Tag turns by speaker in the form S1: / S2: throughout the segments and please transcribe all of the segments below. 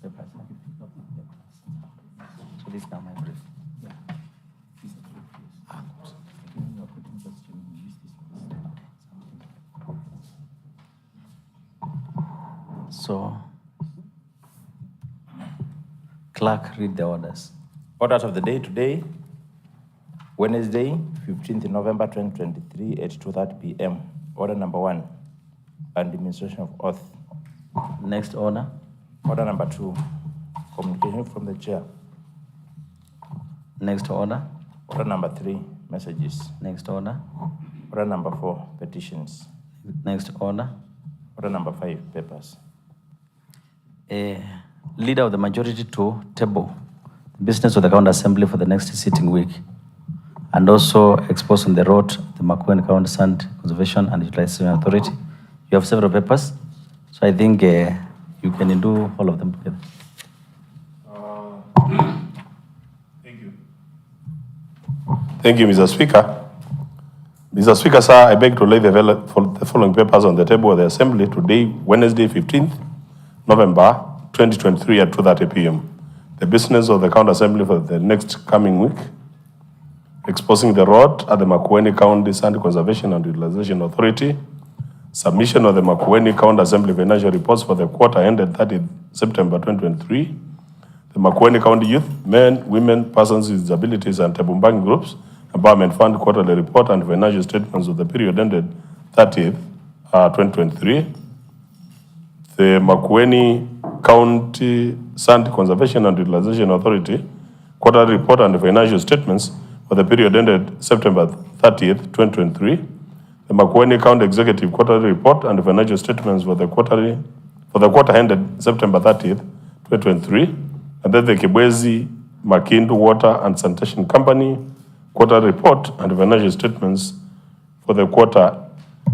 S1: papers. So this is now my brief.
S2: Yeah. These are brief, yes.
S1: Ah, good.
S2: When you are putting question, you use this one.
S1: So, clerk, read the orders. Orders of the day today, Wednesday, 15th November 2023 at 2:30 p.m. Order number 1, administration of oath. Next order. Order number 2, communication from the chair. Next order. Order number 3, messages. Next order. Order number 4, petitions. Next order. Order number 5, papers. Leader of the majority to table the business of the County Assembly for the next sitting week, and also expose on the road the Makueni County Sand Conservation and Utilization Authority. You have several papers, so I think you can do all of them together.
S3: Thank you. Thank you, Mr. Speaker. Mr. Speaker, sir, I beg to lay the following papers on the table of the Assembly today, Wednesday, 15th November 2023 at 2:30 p.m. The business of the County Assembly for the next coming week, exposing the road at the Makueni County Sand Conservation and Utilization Authority, submission of the Makueni County Assembly financial reports for the quarter ended 30th September 2023, the Makueni County Youth, Men, Women, Persons with Disabilities and Tebumbangi Groups Empowerment Fund quarterly report and financial statements of the period ended 30th 2023, the Makueni County Sand Conservation and Utilization Authority quarterly report and financial statements for the period ended September 30th, 2023, the Makueni County Executive quarterly report and financial statements for the quarter ended September 30th, 2023, and then the Kibwezi Makindu Water and Sanitation Company quarterly report and financial statements for the quarter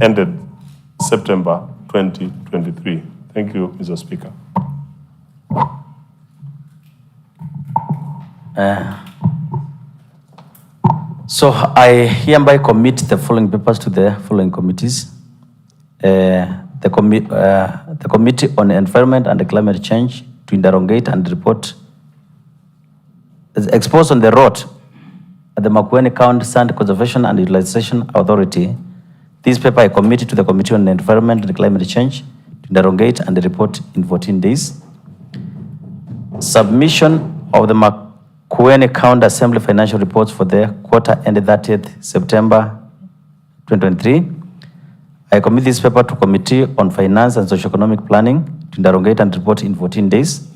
S3: ended September 2023. Thank you, Mr. Speaker.
S1: So I hereby commit the following papers to the following committees. The Committee on Environment and Climate Change to interrogate and report exposed on the road at the Makueni County Sand Conservation and Utilization Authority. This paper I committed to the Committee on Environment and Climate Change to interrogate and report in 14 days. Submission of the Makueni County Assembly financial reports for the quarter ended 30th September 2023. I commit this paper to Committee on Finance and Socioeconomic Planning to interrogate and report in 14 days.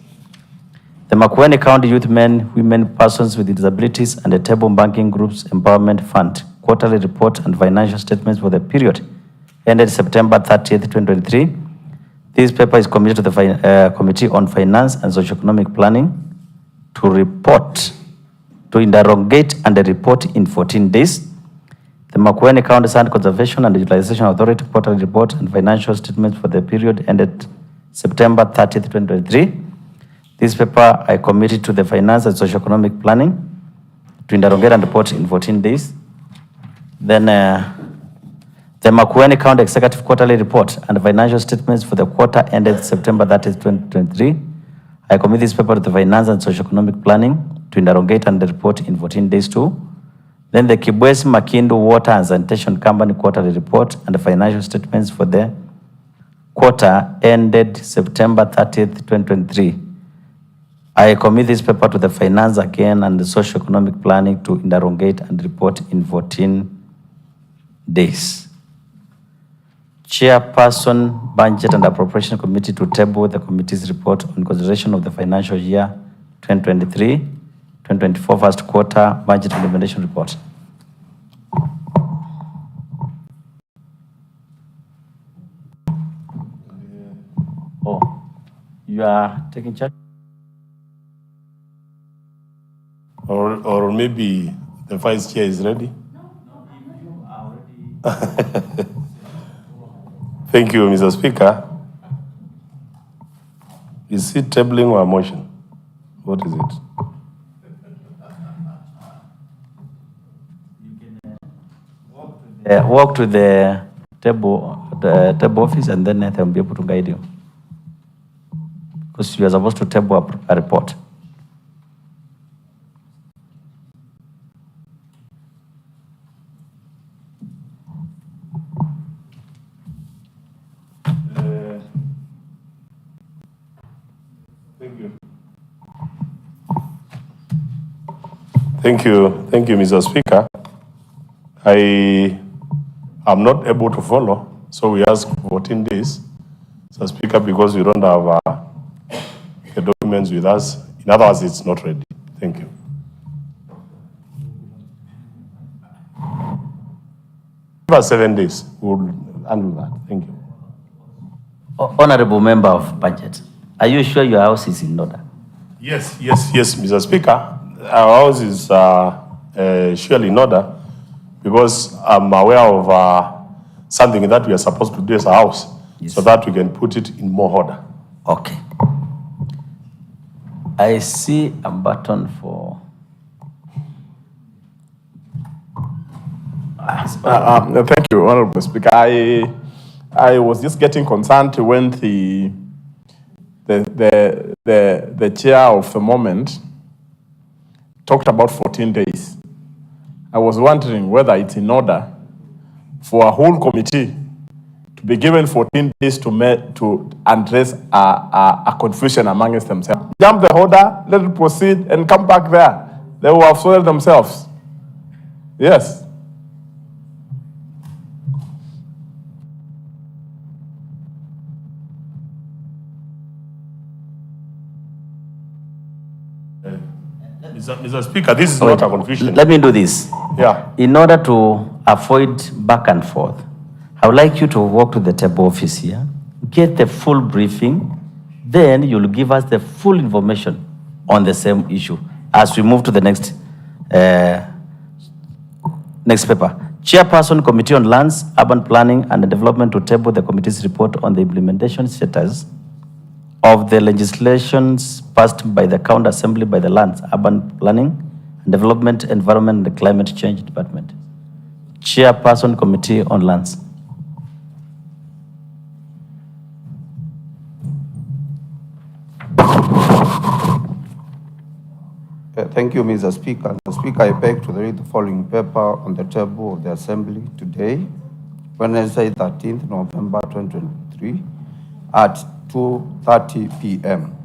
S1: The Makueni County Youth, Men, Women, Persons with Disabilities and the Table Banking Groups Empowerment Fund quarterly report and financial statements for the period ended September 30th, 2023. This paper is committed to the Committee on Finance and Socioeconomic Planning to report, to interrogate and report in 14 days. The Makueni County Sand Conservation and Utilization Authority quarterly report and financial statements for the period ended September 30th, 2023. This paper I committed to the Finance and Socioeconomic Planning to interrogate and report in 14 days. Then the Makueni County Executive quarterly report and financial statements for the quarter ended September 30th, 2023. I commit this paper to the Finance and Socioeconomic Planning to interrogate and report in 14 days too. Then the Kibwezi Makindu Water and Sanitation Company quarterly report and the financial statements for the quarter ended September 30th, 2023. I commit this paper to the Finance again and the Socioeconomic Planning to interrogate and report in 14 days. Chairperson, Budget and Appropriation Committee to table the committee's report on consideration of the financial year 2023-2024 first quarter budget implementation report. Oh, you are taking charge?
S3: Or maybe the Vice Chair is ready?
S2: No, you are already.
S3: Thank you, Mr. Speaker. Is it tabling or a motion? What is it?
S1: You can walk to the table office, and then they'll be able to guide you. because you are supposed to table a report.
S3: Thank you. Thank you, Mr. Speaker. I am not able to follow, so we ask 14 days, Mr. Speaker, because we don't have the documents with us. In other words, it's not ready. Thank you. Give us 7 days. We'll handle that. Thank you.
S1: Honorable Member of Budget, are you sure your house is in order?
S3: Yes, Mr. Speaker. Our house is surely in order because I'm aware of something that we are supposed to do as a house,
S1: Yes.
S3: so that we can put it in more order.
S1: Okay. I see a button for.
S4: Thank you, Honorable Speaker. I was just getting concerned when the chair of the moment talked about 14 days. I was wondering whether it's in order for a whole committee to be given 14 days to address a confusion amongst themselves. Jump the order, let it proceed, and come back there. They will have sorted themselves. Yes.
S3: Mr. Speaker, this is not a confusion.
S1: Let me do this.
S3: Yeah.
S1: In order to avoid back and forth, I would like you to walk to the table office here, get the full briefing, then you'll give us the full information on the same issue as we move to the next paper. Chairperson, Committee on Lands, Urban Planning and Development to table the committee's report on the implementation status of the legislations passed by the County Assembly by the Lands, Urban Planning and Development, Environment and Climate Change Department. Chairperson, Committee on Lands.
S5: Thank you, Mr. Speaker. Mr. Speaker, I beg to read the following paper on the table of the Assembly today, Wednesday, 13th November 2023, at 2:30 p.m.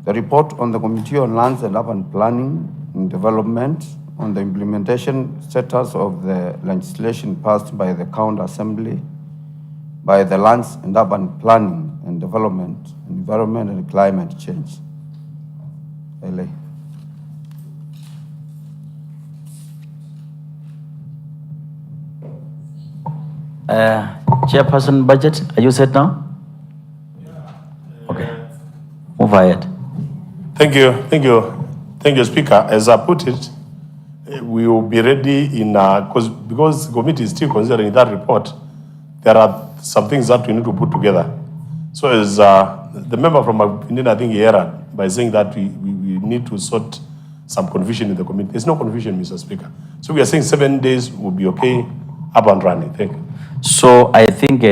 S5: The report on the Committee on Lands and Urban Planning and Development on the implementation status of the legislation passed by the County Assembly by the Lands and Urban Planning and Development, Environment and Climate Change. LA.
S1: Chairperson, Budget, are you set now? Okay. Move ahead.
S3: Thank you, Speaker. As I put it, we will be ready in because the committee is still considering that report. There are some things that we need to put together. So as the member from Indian, I think he erred by saying that we need to sort some confusion in the committee. There's no confusion, Mr. Speaker. So we are saying 7 days will be okay, up and running. Thank you.
S1: So I think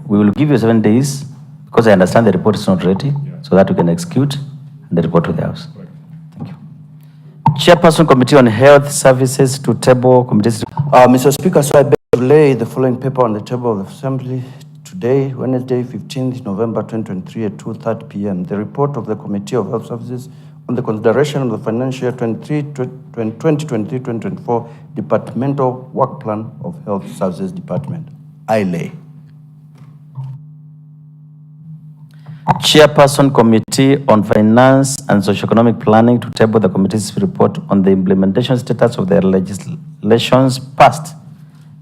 S1: we will give you 7 days because I understand the report is not ready, so that we can execute and the report to the House.
S3: Right.
S1: Thank you. Chairperson, Committee on Health Services to table committees.
S5: Mr. Speaker, so I beg to lay the following paper on the table of the Assembly today, Wednesday, 15th November 2023 at 2:30 p.m. The report of the Committee of Health Services on the consideration of the financial year 2023-2024 Departmental Work Plan of Health Services Department. I lay.
S1: Chairperson, Committee on Finance and Socioeconomic Planning to table the committee's report on the implementation status of the legislations passed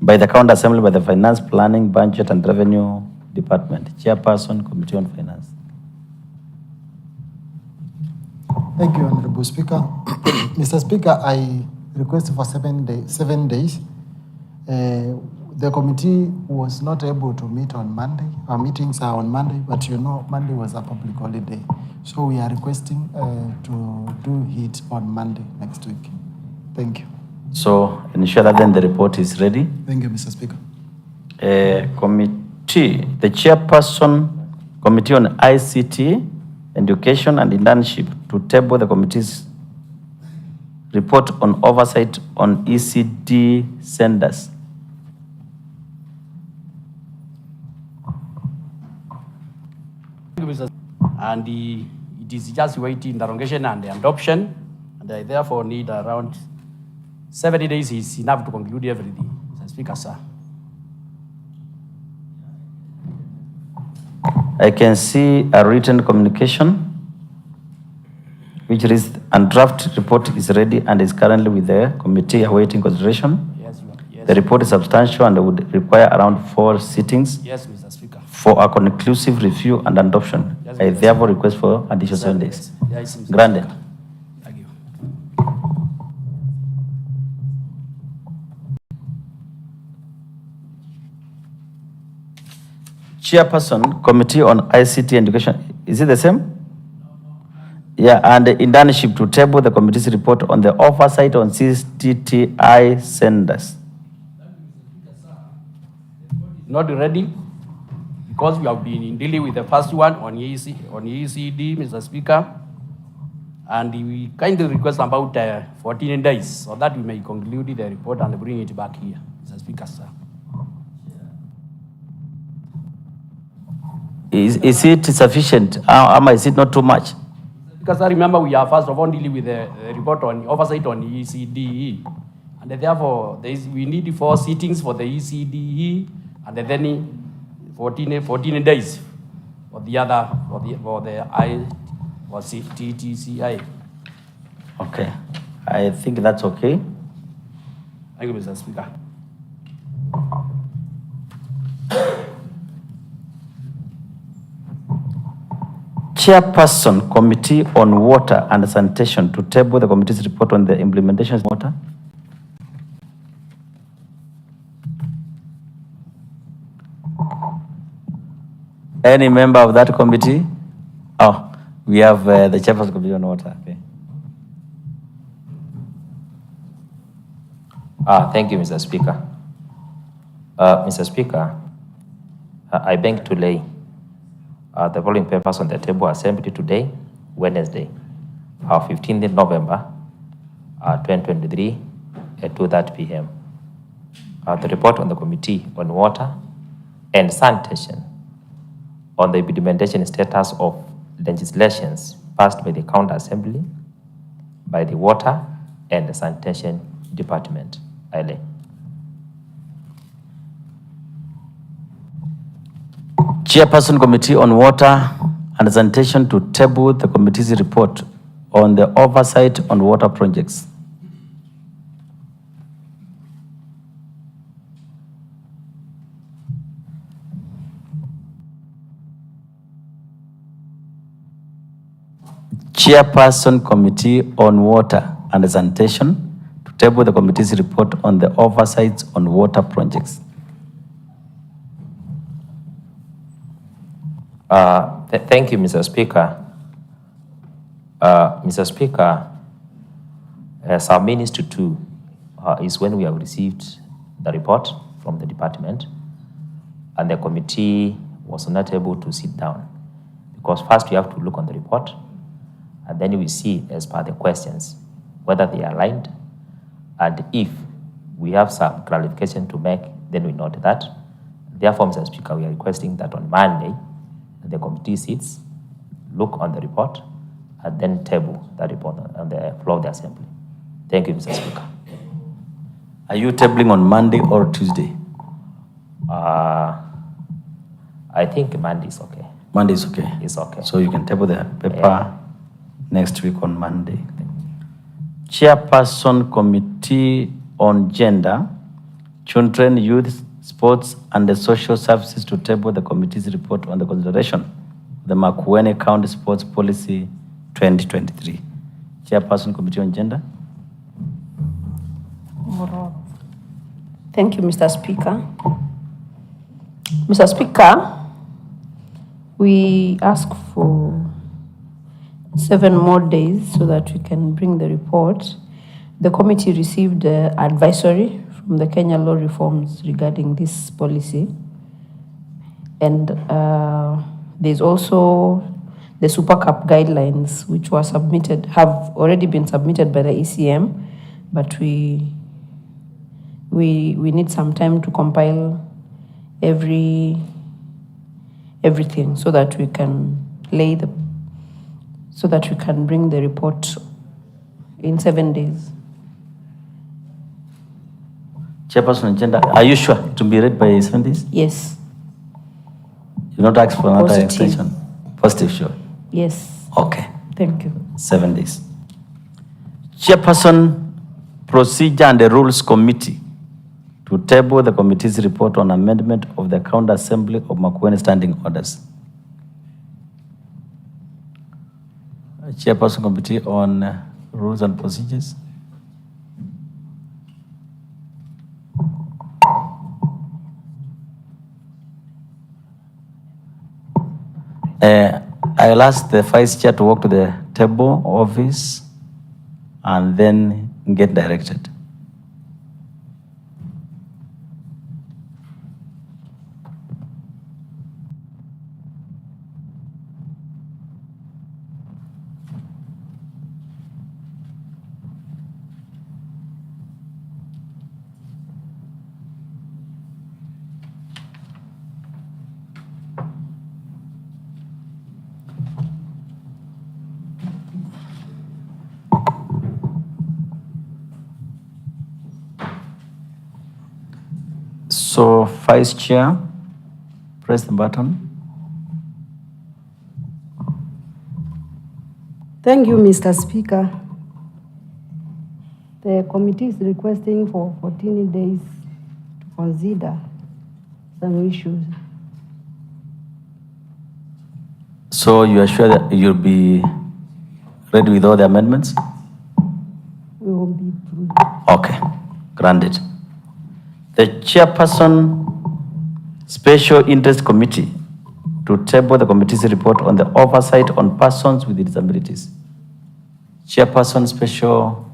S1: by the County Assembly by the Finance, Planning, Budget and Revenue Department. Chairperson, Committee on Finance.
S6: Thank you, Honorable Speaker. Mr. Speaker, I request for 7 days. The committee was not able to meet on Monday. Our meetings are on Monday, but you know Monday was a public holiday. So we are requesting to do it on Monday next week. Thank you.
S1: So ensure that then the report is ready.
S6: Thank you, Mr. Speaker.
S1: Committee, the chairperson, Committee on ICT, Education and Internship to table the committee's report on oversight on ECD senders.
S2: And it is just waiting interrogation and adoption, and I therefore need around 70 days is enough to conclude everything, Mr. Speaker, sir.
S1: I can see a written communication which is, and draft report is ready and is currently with the committee awaiting consideration.
S2: Yes, yes.
S1: The report is substantial and would require around 4 sittings
S2: Yes, Mr. Speaker.
S1: for a conclusive review and adoption.
S2: Yes,
S1: I
S2: Mr.
S1: therefore request for additional 7 days.
S2: Yes, Mr.
S1: Granted.
S2: Speaker. Thank you.
S1: Chairperson, Committee on ICT Education, is it the same? Yeah, and the internship to table the committee's report on the oversight on CTTI senders.
S2: Not ready, because we have been dealing with the first one on ECD, Mr. Speaker, and we kindly request about 14 days so that we may conclude the report and bring it back here, Mr. Speaker, sir.
S1: Is it sufficient? Is it not too much?
S2: Because I remember we are first of all dealing with the report on oversight on ECDE, and therefore we need 4 sittings for the ECDE, and then 14 days for the other for TTCI.
S1: Okay, I think that's okay.
S2: Thank you, Mr. Speaker.
S1: Chairperson, Committee on Water and Sanitation to table the committee's report on the implementation of water. Any member of that committee? Oh, we have the Chairperson Committee on Water. Okay.
S7: Thank you, Mr. Speaker. Mr. Speaker, I beg to lay the following papers on the table assembly today, Wednesday, 15th November 2023 at 2:30 p.m. The report on the Committee on Water and Sanitation on the implementation status of legislations passed by the County Assembly, by the Water and the Sanitation Department. I lay.
S1: Chairperson, Committee on Water and Sanitation to table the committee's report on the oversight on water projects. Chairperson, Committee on Water and Sanitation to table the committee's report on the oversight on water projects.
S7: Thank you, Mr. Speaker. Mr. Speaker, some minutes to 2 is when we have received the report from the department, and the committee was not able to sit down because first we have to look on the report, and then we see as per the questions whether they are aligned, and if we have some clarification to make, then we note that. Therefore, Mr. Speaker, we are requesting that on Monday, the committee sits, look on the report, and then table the report on the floor of the assembly. Thank you, Mr. Speaker.
S1: Are you tabling on Monday or Tuesday?
S7: I think Monday is okay.
S1: Monday is okay.
S7: It's okay.
S1: So you can table the paper next week on Monday. Chairperson, Committee on Gender, Children, Youth, Sports and the Social Services to table the committee's report on the consideration of the Makueni County Sports Policy 2023. Chairperson, Committee on Gender.
S8: Thank you, Mr. Speaker. Mr. Speaker, we ask for 7 more days so that we can bring the report. The committee received advisory from the Kenya law reforms regarding this policy. And there's also the Super Cup guidelines, which were submitted, have already been submitted by the ECM, but we need some time to compile everything so that we can bring the report in 7 days.
S1: Chairperson agenda, are you sure to be read by 7 days?
S8: Yes.
S1: You not ask for another
S8: Positive.
S1: extension? Positive, sure.
S8: Yes.
S1: Okay,
S8: Thank you.
S1: 7 days. Chairperson, Procedure and the Rules Committee to table the committee's report on amendment of the County Assembly of Makueni Standing Orders. Chairperson Committee on Rules and Procedures. I'll ask the Vice Chair to walk to the table office and then get directed. So, Vice Chair, press the button.
S9: Thank you, Mr. Speaker. The committee is requesting for 14 days to consider some issues.
S1: So you are sure that you'll be ready with all the amendments?
S9: We will be through.
S1: Okay, granted. The Chairperson, Special Interest Committee to table the committee's report on the oversight on persons with disabilities. Chairperson, Special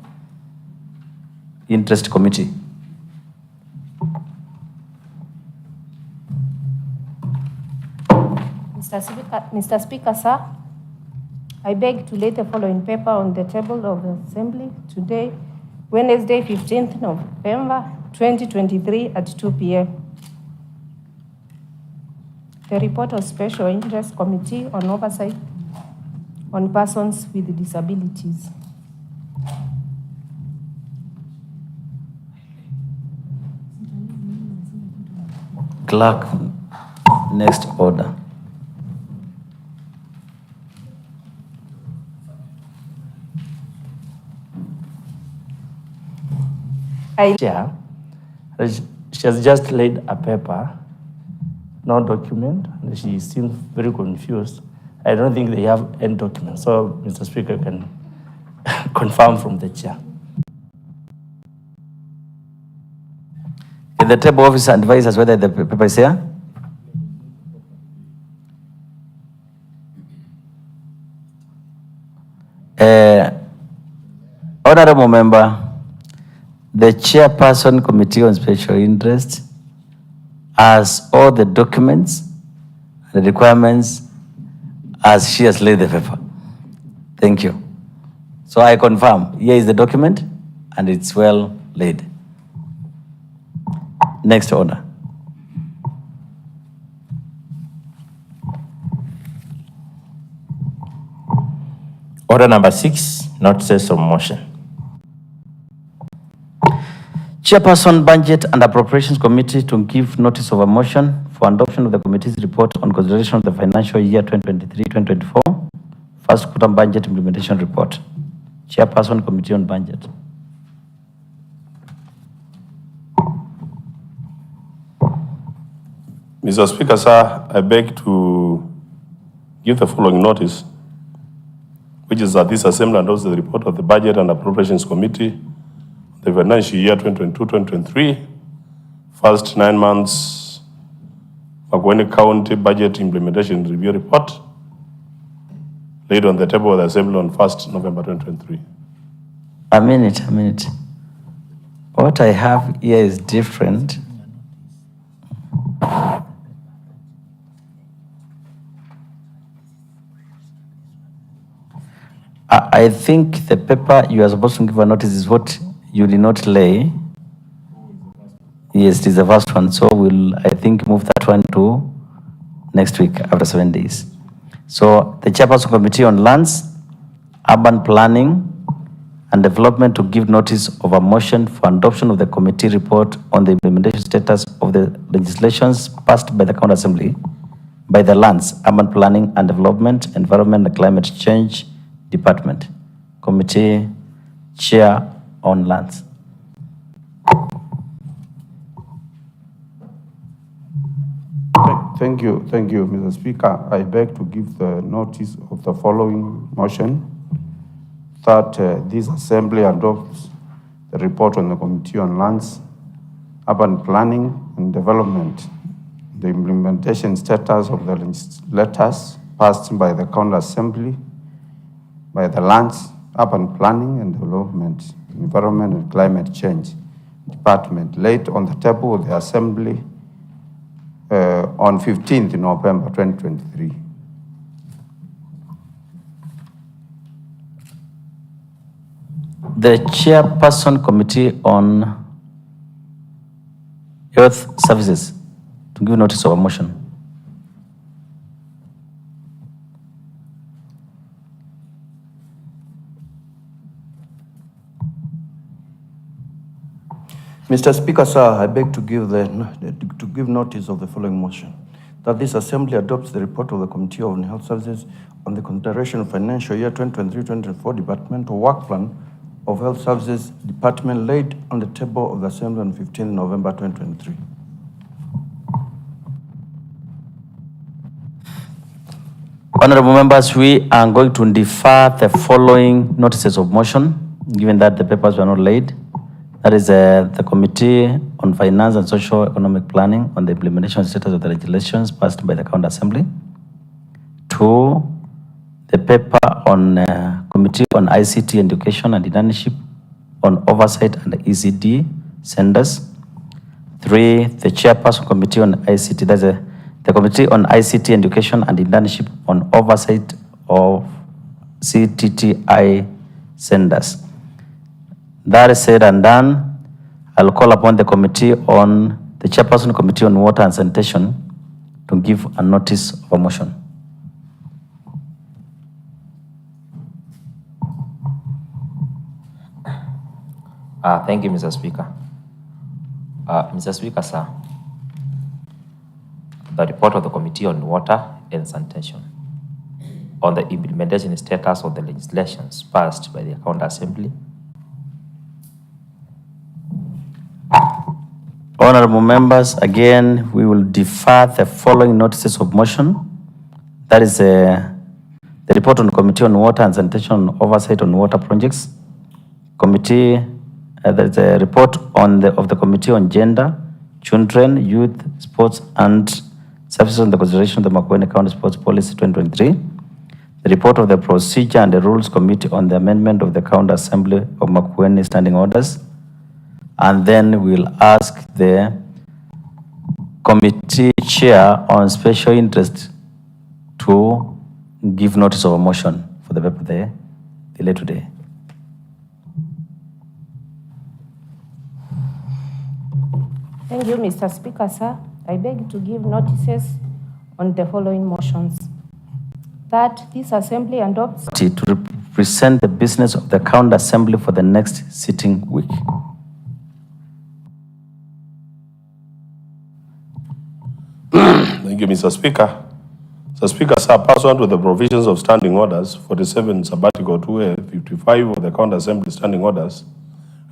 S1: Interest Committee.
S8: Mr. Speaker, sir, I beg to lay the following paper on the table of the Assembly today, Wednesday, 15th November 2023 at 2 p.m. The report of Special Interest Committee on Oversight on Persons with Disabilities.
S1: Clerk, next order.
S10: Chair, she has just laid a paper, no document, and she seems very confused. I don't think they have any document, so Mr. Speaker can confirm from the chair.
S1: Can the table officer advise us whether the paper is here? Honorable Member, the Chairperson Committee on Special Interest has all the documents and the requirements as she has laid the paper. Thank you. So I confirm, here is the document and it's well laid. Next order.
S7: Order number 6, notices of motion.
S1: Chairperson, Budget and Appropriations Committee to give notice of a motion for adoption of the committee's report on consideration of the financial year 2023-2024, first quarter budget implementation report. Chairperson, Committee on Budget.
S3: Mr. Speaker, sir, I beg to give the following notice, which is that this Assembly endorses the report of the Budget and Appropriations Committee, the financial year 2022-2023, first 9 months, Makueni County Budget Implementation Review Report, laid on the table of the Assembly on 1st November 2023.
S1: A minute. What I have here is different. I think the paper you are supposed to give a notice is what you did not lay. Yes, it is the first one. So we'll, I think, move that one to next week after 7 days. So the Chairperson Committee on Lands, Urban Planning and Development to give notice of a motion for adoption of the committee report on the implementation status of the legislations passed by the County Assembly by the Lands, Urban Planning and Development, Environment and Climate Change Department. Committee Chair on Lands.
S5: Thank you, Mr. Speaker. I beg to give the notice of the following motion that this Assembly adopts the report on the Committee on Lands, Urban Planning and Development, the implementation status of the legislators passed by the County Assembly, by the Lands, Urban Planning and Development, Environment and Climate Change Department, laid on the table of the Assembly on 15th November 2023.
S1: The Chairperson Committee on Health Services to give notice of a motion.
S5: Mr. Speaker, sir, I beg to give notice of the following motion. That this Assembly adopts the report of the Committee on Health Services on the consideration of financial year 2023-2024 Departmental Work Plan of Health Services Department laid on the table of the Assembly on 15 November 2023.
S1: Honorable members, we are going to defer the following notices of motion, given that the papers were not laid. That is the Committee on Finance and Social Economic Planning on the implementation status of the legislations passed by the County Assembly. 2, the paper on Committee on ICT Education and Internship on Oversight and ECD Senders. 3, the Chairperson Committee on ICT, that's the Committee on ICT Education and Internship on Oversight of CTTI Senders. That is said and done. I'll call upon the Chairperson Committee on Water and Sanitation to give a notice of a motion.
S7: Thank you, Mr. Speaker. Mr. Speaker, sir, the report of the Committee on Water and Sanitation on the implementation status of the legislations passed by the County Assembly.
S1: Honorable members, again, we will defer the following notices of motion. That is the report on the Committee on Water and Sanitation on Oversight on Water Projects. There is a report of the Committee on Gender, Children, Youth, Sports and Services on the consideration of the Makueni County Sports Policy 2023. The report of the Procedure and the Rules Committee on the amendment of the County Assembly of Makueni Standing Orders. And then we'll ask the Committee Chair on Special Interest to give notice of a motion for the paper there, delay today.
S8: Thank you, Mr. Speaker, sir. I beg to give notices on the following motions. That this Assembly adopts
S1: to represent the business of the County Assembly for the next sitting week.
S3: Thank you, Mr. Speaker. Mr. Speaker, sir, pursuant to the provisions of Standing Orders 47 Sabbatical 2A 55 of the County Assembly Standing Orders,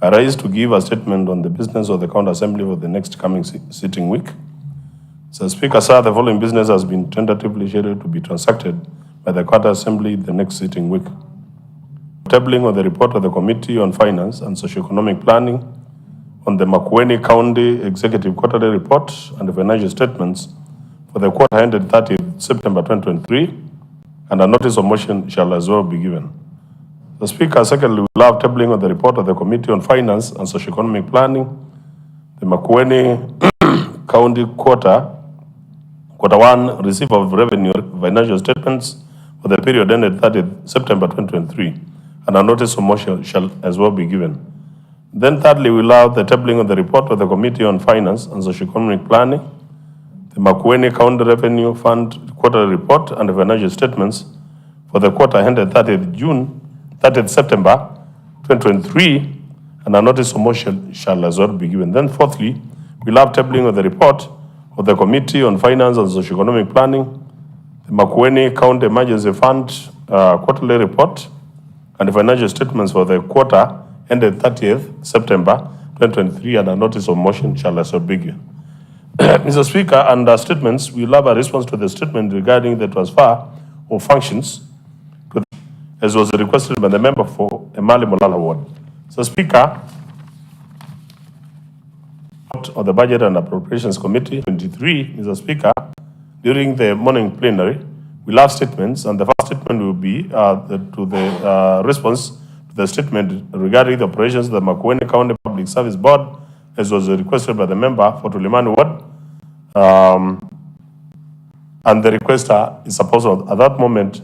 S3: I rise to give a statement on the business of the County Assembly for the next coming sitting week. Mr. Speaker, sir, the following business has been tentatively scheduled to be transacted by the County Assembly the next sitting week. Tabling of the report of the Committee on Finance and Socio-Economic Planning on the Makueni County Executive Quarterly Report and the financial statements for the quarter ended 30th September 2023, and a notice of motion shall as well be given. The Speaker, secondly, will have tabling of the report of the Committee on Finance and Socio-Economic Planning, the Makueni County Quarter 1 receipt of revenue financial statements for the period ended 30th September 2023, and a notice of motion shall as well be given. Then thirdly, we allow the tabling of the report of the Committee on Finance and Socio-Economic Planning, the Makueni County Revenue Fund quarterly report and the financial statements for the quarter ended 30th September 2023, and a notice of motion shall as well be given. Then fourthly, we allow tabling of the report of the Committee on Finance and Socio-Economic Planning, the Makueni County Emergency Fund quarterly report, and the financial statements for the quarter ended 30th September 2023, and a notice of motion shall also be given. Mr. Speaker, under statements, we will have a response to the statement regarding the transfer of functions to the, as was requested by the member for Emali Molala Ward. Mr. Speaker, of the Budget and Appropriations Committee 23, Mr. Speaker, during the morning plenary, we'll have statements, and the first statement will be response to the statement regarding the operations of the Makueni County Public Service Board, as was requested by the member for Tulimani Ward. And the requester is supposed at that moment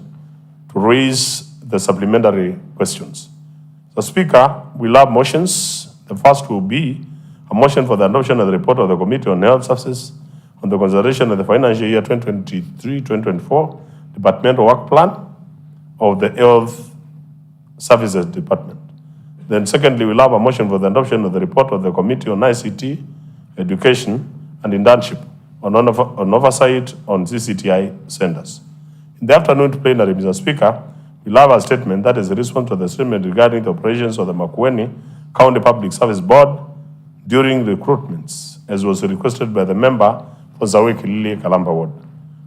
S3: to raise the supplementary questions. So, Speaker, we'll have motions. The first will be a motion for the adoption of the report of the Committee on Health Services on the consideration of the financial year 2023-2024 departmental work plan of the Health Services Department. Then secondly, we'll have a motion for the adoption of the report of the Committee on ICT, Education and Internship on oversight on CCTI centers. In the afternoon plenary, Mr. Speaker, we'll have a statement that is a response to the statement regarding the operations of the Makueni County Public Service Board during recruitments, as was requested by the member for Zaweki Lili Kalamba Ward.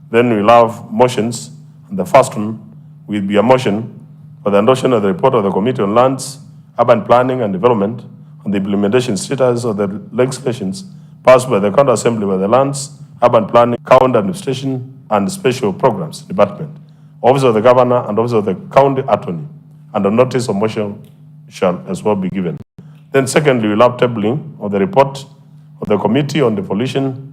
S3: Then we'll have motions, and the first one will be a motion for the endorsement of the report of the Committee on Lands, Urban Planning and Development on the implementation status of the legislations passed by the County Assembly by the Lands, Urban Planning, County Administration and Special Programs Department, Office of the Governor and Office of the County Attorney, and a notice of motion shall as well be given. Then secondly, we'll have tabling of the report of the Committee on Devolution,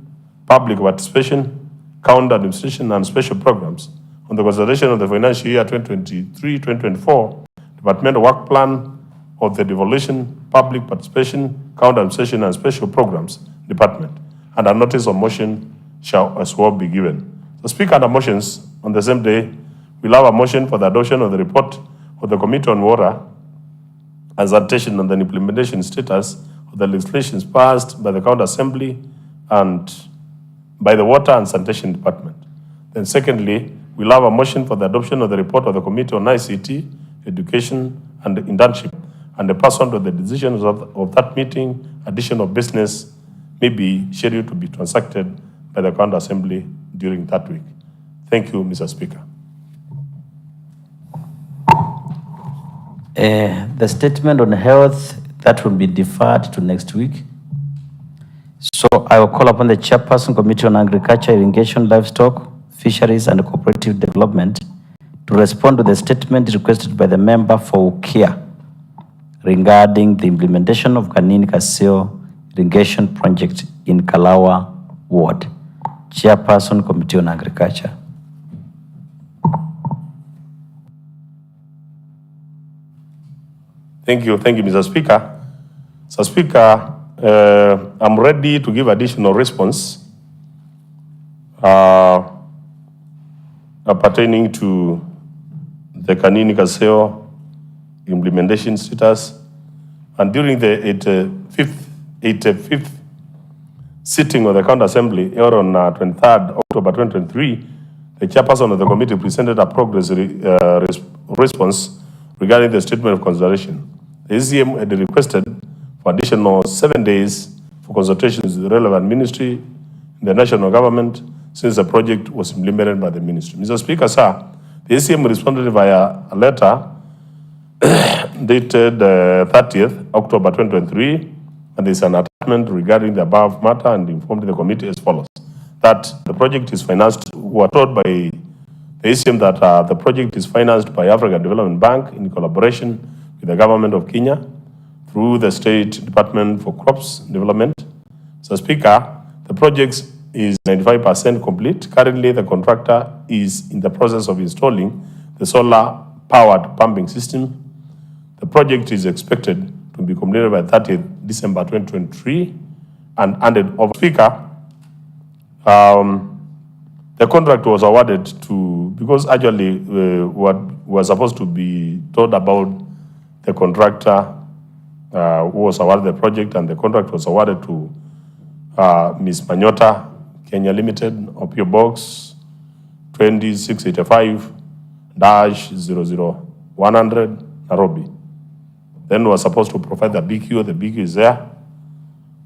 S3: Public Participation, County Administration and Special Programs on the consideration of the financial year 2023-2024 departmental work plan of the Devolution, Public Participation, County Administration and Special Programs Department, and a notice of motion shall as well be given. The Speaker, under motions on the same day, will have a motion for the adoption of the report of the Committee on Water and Sanitation and the implementation status of the legislations passed by the County Assembly and by the Water and Sanitation Department. Then secondly, we'll have a motion for the adoption of the report of the Committee on ICT, Education and Internship, and the pursuant to the decisions of that meeting, additional business may be scheduled to be transacted by the County Assembly during that week. Thank you, Mr. Speaker.
S1: The statement on health, that will be deferred to next week. So I will call upon the Chairperson, Committee on Agriculture, Irrigation, Livestock, Fisheries and Cooperative Development to respond to the statement requested by the member for Ukia regarding the implementation of Kanini Kasio irrigation project in Kalawa Ward. Chairperson, Committee on Agriculture.
S3: Thank you, Mr. Speaker. Mr. Speaker, I'm ready to give additional response pertaining to the Kanini Kaseo implementation status. And during the 85th sitting of the County Assembly held on 23rd October 2023, the chairperson of the committee presented a progress response regarding the statement of consideration. The ACM had requested for additional 7 days for consultations with the relevant ministry in the national government since the project was implemented by the ministry. Mr. Speaker, sir, the ACM responded via a letter dated 30th October 2023, and there's an attachment regarding the above matter and informed the committee as follows. That the project is financed, we are told by the ACM that the project is financed by African Development Bank in collaboration with the government of Kenya through the State Department for Crops Development. So, Speaker, the project is 95% complete. Currently, the contractor is in the process of installing the solar-powered pumping system. The project is expected to be completed by 30th December 2023 and handed over. Speaker, the contract was awarded to, because actually what was supposed to be told about the contractor who was awarded the project, and the contract was awarded to Ms. Manyota, Kenya Limited, PO Box 20685-00100, Nairobi. Then was supposed to provide the BQ. The BQ is there.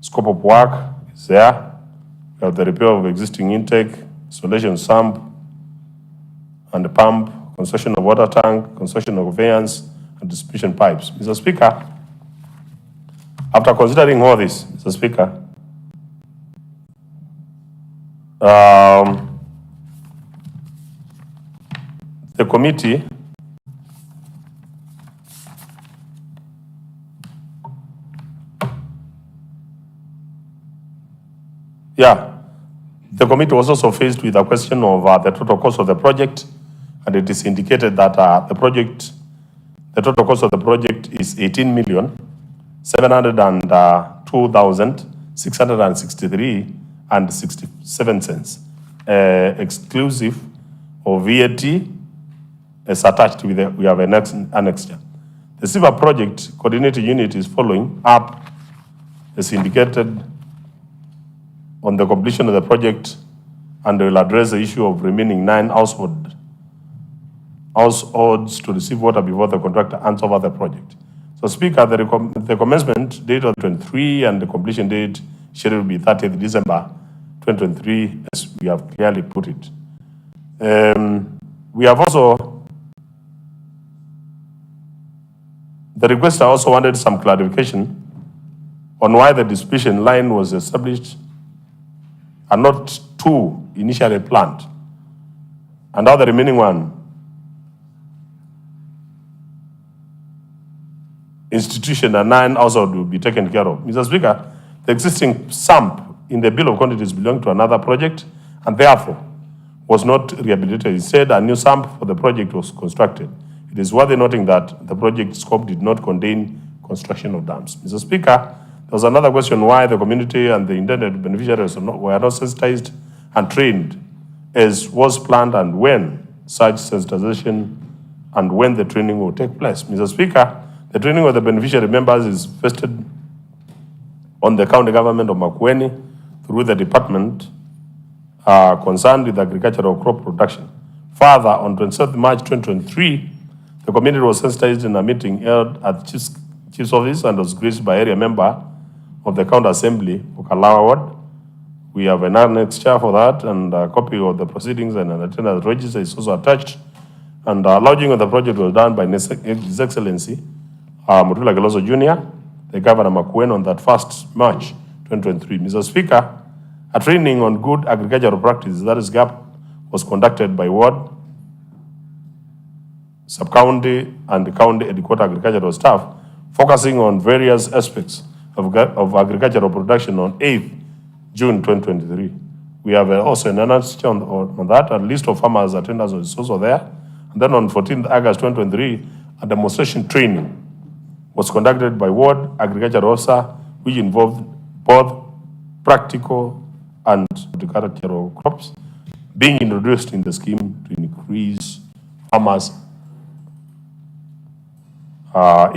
S3: Scope of work is there. We have the repair of existing intake, installation sump and the pump, construction of water tank, construction of conveyance, and distribution pipes. Mr. Speaker, after considering all this, Mr. Speaker, the committee the committee was also faced with a question of the total cost of the project, and it is indicated that the total cost of the project is 18,702,663.67, exclusive of VAT is attached with we have an annexure. The silver project coordinating unit is following up as indicated on the completion of the project, and will address the issue of remaining 9 households to receive water before the contractor hands over the project. So, Speaker, the commencement date of 2023 and the completion date scheduled to be 30th December 2023, as we have clearly put it. We have also, the requester also wanted some clarification on why the distribution line was established and not 2 initially planned, and how the remaining one institution and 9 also will be taken care of. Mr. Speaker, the existing sump in the bill of quantities belonged to another project and therefore was not rehabilitated. Instead, a new sump for the project was constructed. It is worth noting that the project scope did not contain construction of dams. Mr. Speaker, there was another question why the community and the intended beneficiaries were not sensitized and trained as was planned, and when such sensitization and when the training will take place. Mr. Speaker, the training of the beneficiary members is vested on the county government of Makueni through the department concerned with agricultural crop production. Further, on 27th March 2023, the community was sensitized in a meeting held at the Chief's office and was graced by area member of the county assembly, Okalawa Ward. We have an annexure for that, and a copy of the proceedings and an attendance register is also attached. And lodging of the project was done by His Excellency Mutula Geloso Jr., the Governor Makueni, on that 1st March 2023. Mr. Speaker, a training on good agricultural practices, that is GAP, was conducted by ward, sub-county, and the county headquarters agricultural staff, focusing on various aspects of agricultural production on 8th June 2023. We have also an announcement on that. A list of farmers attendance is also there. And then on 14th August 2023, a demonstration training was conducted by ward agricultural officer, which involved both practical and agricultural crops being introduced in the scheme to increase farmers'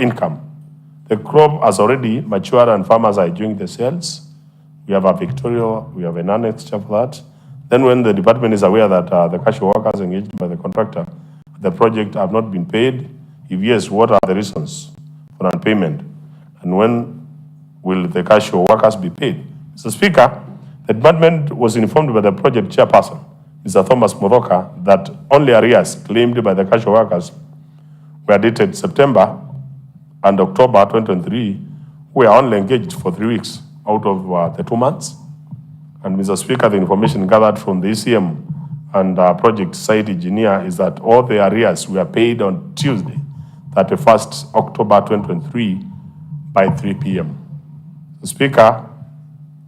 S3: income. The crop has already matured and farmers are enjoying the sales. We have a Victoria, we have an annexure for that. Then when the department is aware that the casual workers engaged by the contractor, the project have not been paid, if yes, what are the reasons for non-payment? And when will the casual workers be paid? Mr. Speaker, the department was informed by the project chairperson, Mr. Thomas Moroka, that only arrears claimed by the casual workers were dated September and October 2023, were only engaged for 3 weeks out of the 2 months. And Mr. Speaker, the information gathered from the ECM and project site engineer is that all the arrears were paid on Tuesday, 31st October 2023 by 3 p.m. Mr. Speaker,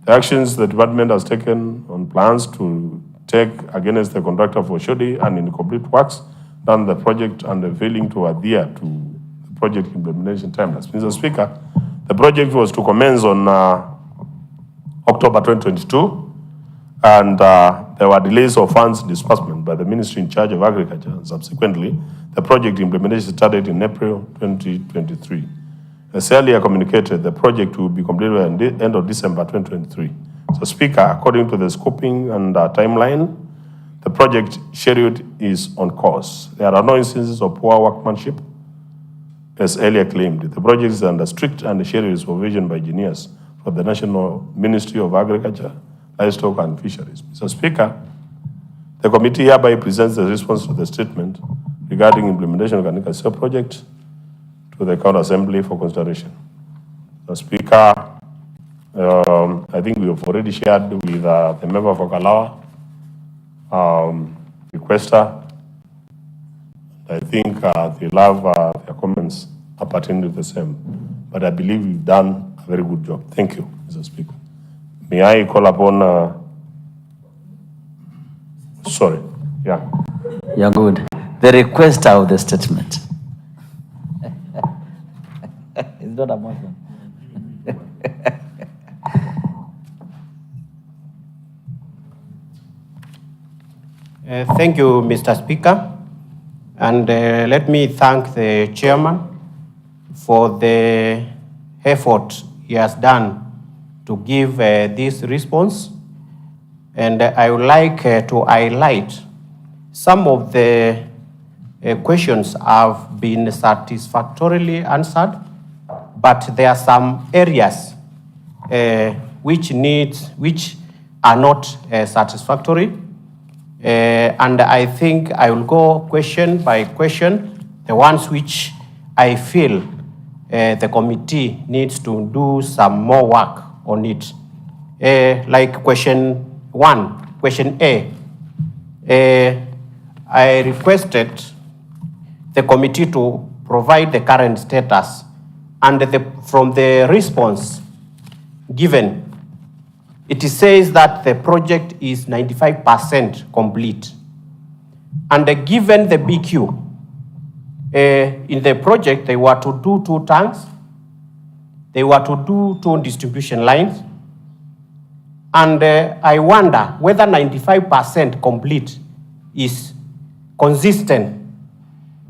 S3: the actions the department has taken on plans to take against the contractor for shoddy and incomplete works, done the project and failing to adhere to the project implementation timelines. Mr. Speaker, the project was to commence on October 2022, and there were delays of funds disbursement by the ministry in charge of agriculture, and subsequently, the project implementation started in April 2023. As earlier communicated, the project will be completed at the end of December 2023. So, Speaker, according to the scoping and timeline, the project schedule is on course. There are no instances of poor workmanship, as earlier claimed. The project is under strict and scheduled supervision by engineers from the National Ministry of Agriculture, Livestock and Fisheries. Mr. Speaker, the committee hereby presents the response to the statement regarding implementation of the Kanika project to the County Assembly for consideration. Mr. Speaker, I think we have already shared with the member for Kalawa, requester. I think they'll have their comments appertaining to the same. But I believe we've done a very good job. Thank you, Mr. Speaker. May I call upon, sorry, yeah.
S1: You're good. The requester of the statement. It's not a motion.
S11: Thank you, Mr. Speaker. And let me thank the chairman for the effort he has done to give this response. And I would like to highlight some of the questions have been satisfactorily answered, but there are some areas which are not satisfactory. And I think I will go question by question, the ones which I feel the committee needs to do some more work on it. Like question 1, question A. I requested the committee to provide the current status, and from the response given, it says that the project is 95% complete. And given the BQ, in the project, they were to do 2 tanks, they were to do 2 distribution lines, and I wonder whether 95% complete is consistent,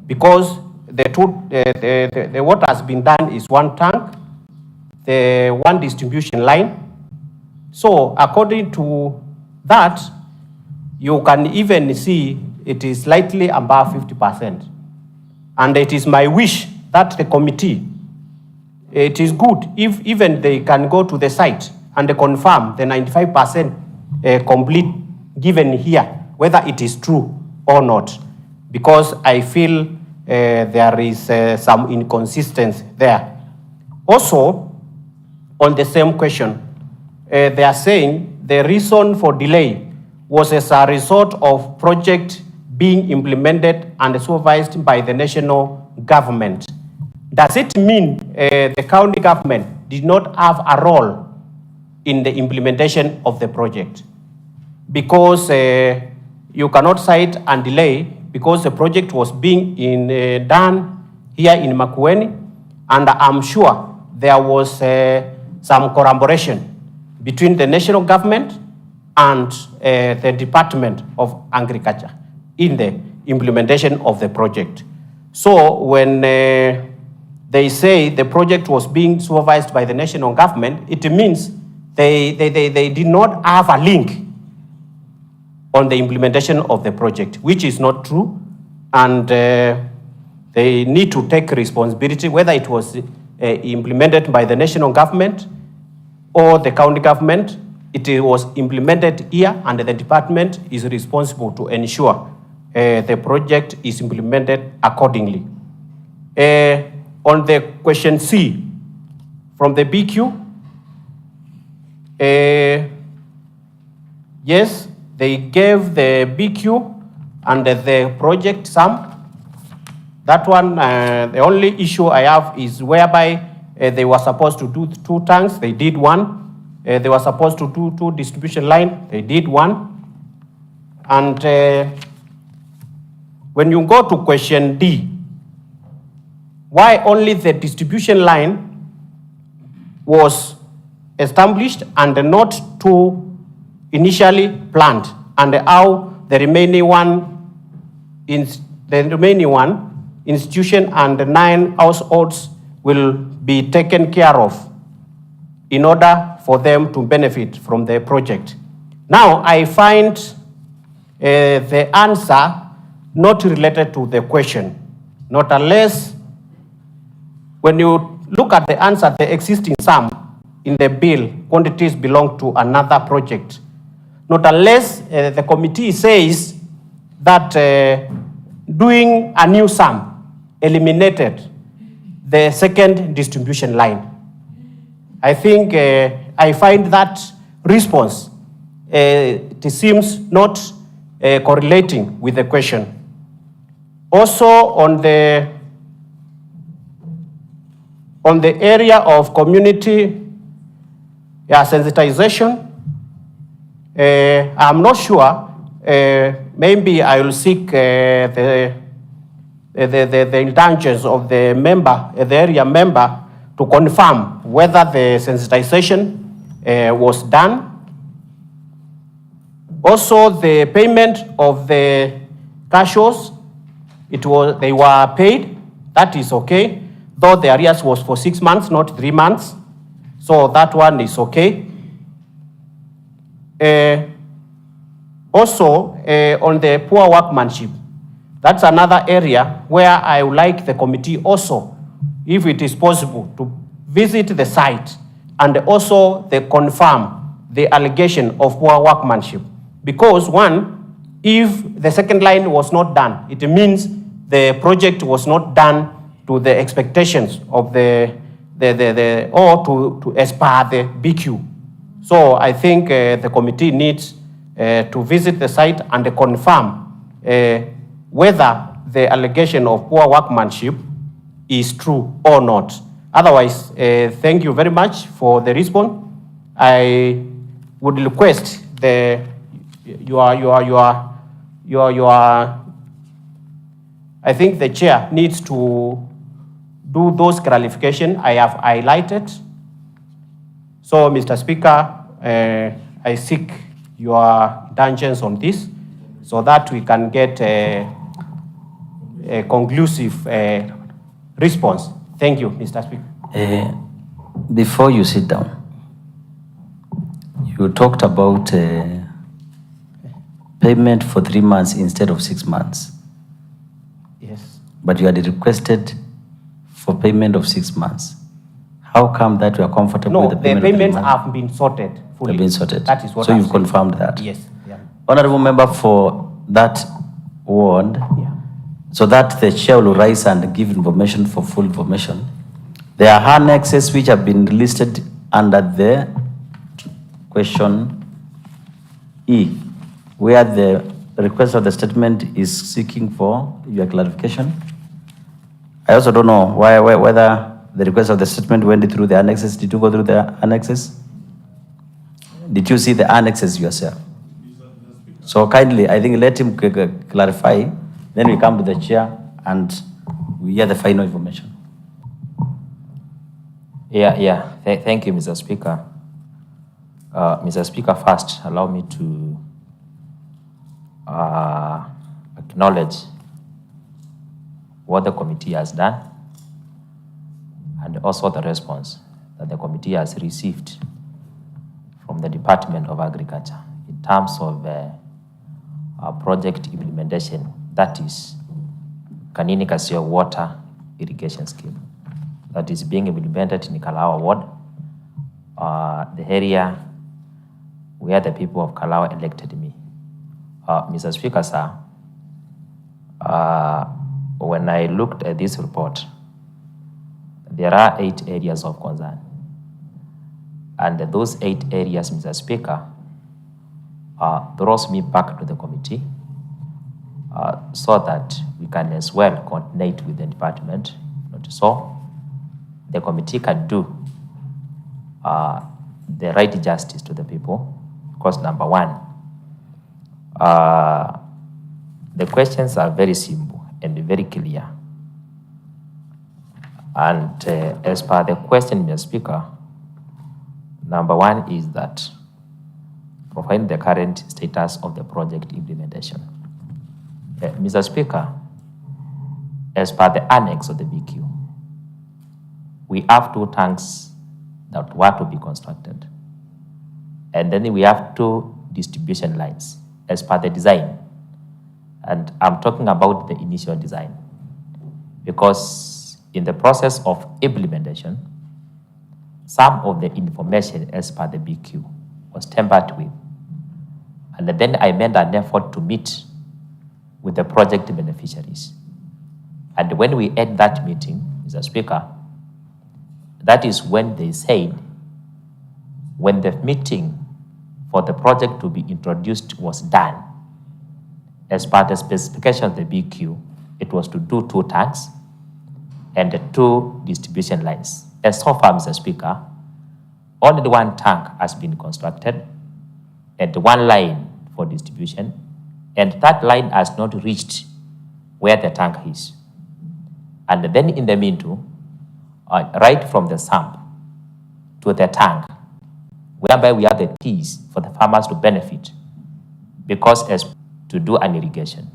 S11: because the what has been done is 1 tank, the 1 distribution line. So according to that, you can even see it is slightly above 50%. And it is my wish that the committee, it is good if even they can go to the site and confirm the 95% complete given here, whether it is true or not, because I feel there is some inconsistency there. Also, on the same question, they are saying the reason for delay was as a result of project being implemented and supervised by the national government. Does it mean the county government did not have a role in the implementation of the project? Because you cannot cite and delay because the project was being done here in Makueni, and I'm sure there was some collaboration between the national government and the Department of Agriculture in the implementation of the project. So when they say the project was being supervised by the national government, it means they did not have a link on the implementation of the project, which is not true. And they need to take responsibility, whether it was implemented by the national government or the county government. It was implemented here, and the department is responsible to ensure the project is implemented accordingly. On the question C, from the BQ, yes, they gave the BQ and the project sum. That one, the only issue I have is whereby they were supposed to do 2 tanks, they did 1. They were supposed to do 2 distribution line, they did 1. And when you go to question D, why only the distribution line was established and not two initially planned, and how the remaining one, institution and 9 households will be taken care of in order for them to benefit from the project. Now, I find the answer not related to the question, not unless when you look at the answer, the existing sum in the bill quantities belong to another project, not unless the committee says that doing a new sum eliminated the second distribution line. I think I find that response it seems not correlating with the question. Also on the area of community sensitization, I'm not sure. Maybe I will seek the indulgence of the member, the area member, to confirm whether the sensitization was done. Also, the payment of the cashiers, they were paid. That is okay, though the arrears was for 6 months, not 3 months. So that one is okay. Also, on the poor workmanship, that's another area where I would like the committee also, if it is possible, to visit the site and also they confirm the allegation of poor workmanship. Because one, if the second line was not done, it means the project was not done to the expectations of or to as per the BQ. So I think the committee needs to visit the site and confirm whether the allegation of poor workmanship is true or not. Otherwise, thank you very much for the response. I would request I think the chair needs to do those clarifications I have highlighted. So, Mr. Speaker, I seek your indulgence on this so that we can get a conclusive response. Thank you, Mr. Speaker.
S1: Before you sit down, you talked about payment for 3 months instead of 6 months.
S11: Yes.
S1: But you had requested for payment of 6 months. How come that you are comfortable with the payment?
S11: No, the payments have been sorted fully.
S1: They've been sorted.
S11: That is what
S1: so
S11: I'm
S1: you've
S11: saying.
S1: confirmed that?
S11: Yes. Yeah.
S1: Honorable member for that ward, so that the chair will rise and give information for full information. There are annexes which have been listed under the question E, where the request of the statement is seeking for your clarification. I also don't know whether the request of the statement went through the annexes. Did you go through the annexes? Did you see the annexes yourself? So kindly, I think let him clarify, then we come to the chair and we hear the final information.
S7: Thank you, Mr. Speaker. Mr. Speaker, first, allow me to acknowledge what the committee has done and also the response that the committee has received from the Department of Agriculture in terms of project implementation, that is Kanini Kasio Water Irrigation Scheme that is being implemented in Kalawa Ward, the area where the people of Kalawa elected me. Mr. Speaker, sir, when I looked at this report, there are 8 areas of concern. And those 8 areas, Mr. Speaker, draws me back to the committee so that we can as well coordinate with the department. Not so, the committee can do the right justice to the people. Because number one, the questions are very simple. and very clear. And as per the question, Mr. Speaker, number one is that provide the current status of the project implementation. Mr. Speaker, as per the annex of the BQ, we have 2 tanks that were to be constructed. And then we have 2 distribution lines as per the design. And I'm talking about the initial design, because in the process of implementation, some of the information as per the BQ was tampered with. And then I made an effort to meet with the project beneficiaries. And when we had that meeting, Mr. Speaker, that is when they said, when the meeting for the project to be introduced was done, as per the specification of the BQ, it was to do 2 tanks and 2 distribution lines. And so far, Mr. Speaker, only 1 tank has been constructed and 1 line for distribution, and that line has not reached where the tank is. And then in the meantime, right from the sump to the tank, whereby we have the keys for the farmers to benefit, because as to do an irrigation.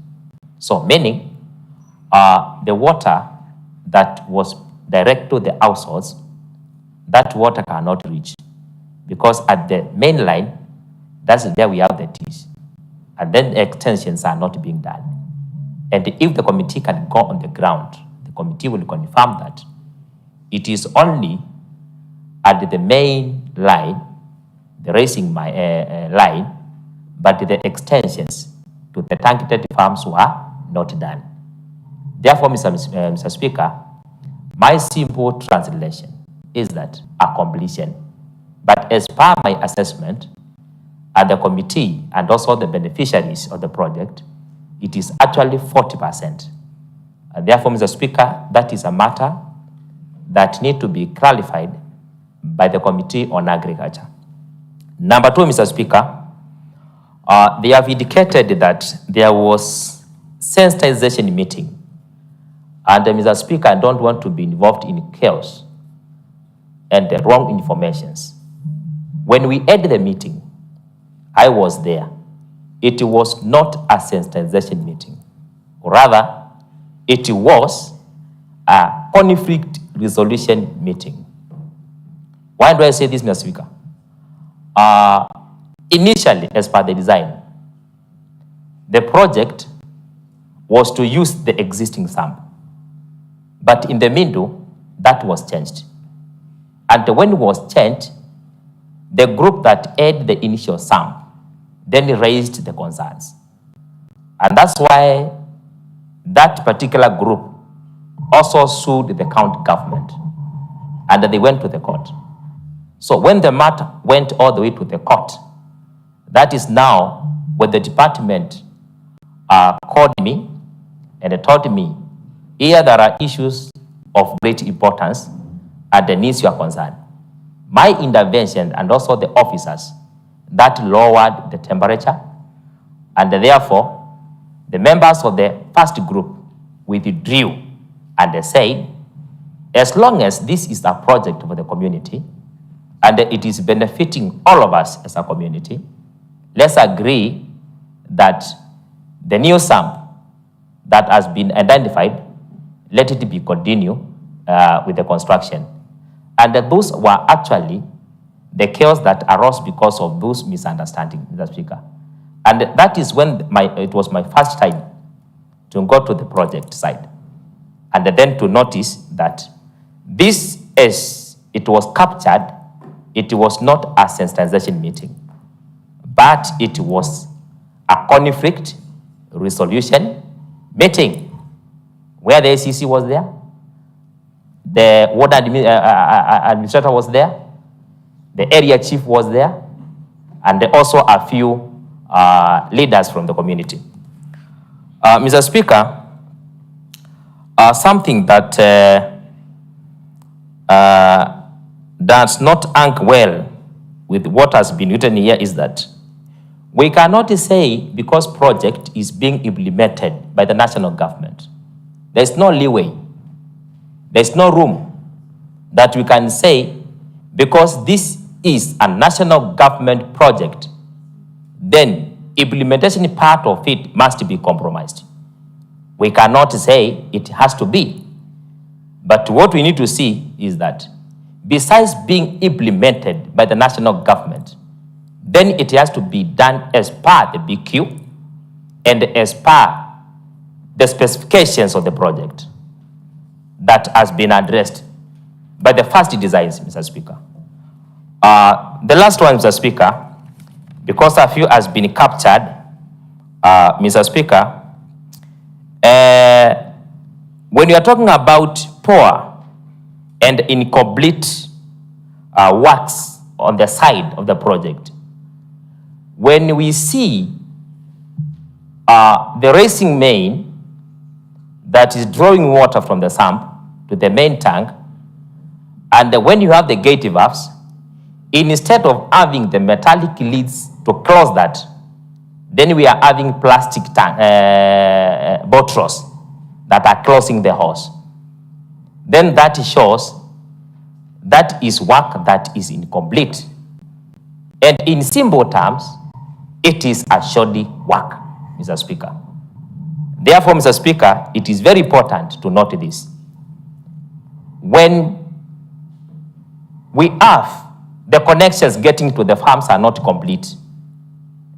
S7: So meaning the water that was direct to the households, that water cannot reach, because at the main line, that's where we have the tees. And then the extensions are not being done. And if the committee can go on the ground, the committee will confirm that it is only at the main line, the racing line, but the extensions to the targeted farms were not done. Therefore, Mr. Speaker, my simple translation is that a completion. But as per my assessment, and the committee and also the beneficiaries of the project, it is actually 40%. And therefore, Mr. Speaker, that is a matter that needs to be clarified by the Committee on Agriculture. Number 2, Mr. Speaker, they have indicated that there was sensitization meeting. And Mr. Speaker, I don't want to be involved in chaos and the wrong informations. When we had the meeting, I was there. It was not a sensitization meeting. Rather, it was a conflict resolution meeting. Why do I say this, Mr. Speaker? Initially, as per the design, the project was to use the existing sump. But in the middle, that was changed. And when it was changed, the group that had the initial sump then raised the concerns. And that's why that particular group also sued the county government, and they went to the court. So when the matter went all the way to the court, that is now when the department called me and they told me, here there are issues of great importance and the needs you are concerned. My intervention and also the officers that lowered the temperature, and therefore the members of the first group withdrew, and they said, as long as this is a project for the community and it is benefiting all of us as a community, let's agree that the new sump that has been identified, let it be continued with the construction. And those were actually the chaos that arose because of those misunderstandings, Mr. Speaker. And that is when it was my first time to go to the project site. And then to notice that this, as it was captured, it was not a sensitization meeting, but it was a conflict resolution meeting where the ACC was there, the water administrator was there, the area chief was there, and also a few leaders from the community. Mr. Speaker, something that does not hang well with what has been written here is that we cannot say because project is being implemented by the national government, There's no leeway. There's no room that we can say, because this is a national government project, then implementation part of it must be compromised. We cannot say it has to be. But what we need to see is that besides being implemented by the national government, then it has to be done as per the BQ and as per the specifications of the project that has been addressed by the first designs, Mr. Speaker. The last one, Mr. Speaker, because a few has been captured, Mr. Speaker, when you are talking about poor and incomplete works on the side of the project, when we see the racing main that is drawing water from the sump to the main tank, and when you have the gate valves, instead of having the metallic lids to close that, then we are having plastic tank, bottles that are closing the hose. Then that shows that is work that is incomplete. And in simple terms, it is a shoddy work, Mr. Speaker. Therefore, Mr. Speaker, it is very important to note this. When we have the connections getting to the farms are not complete,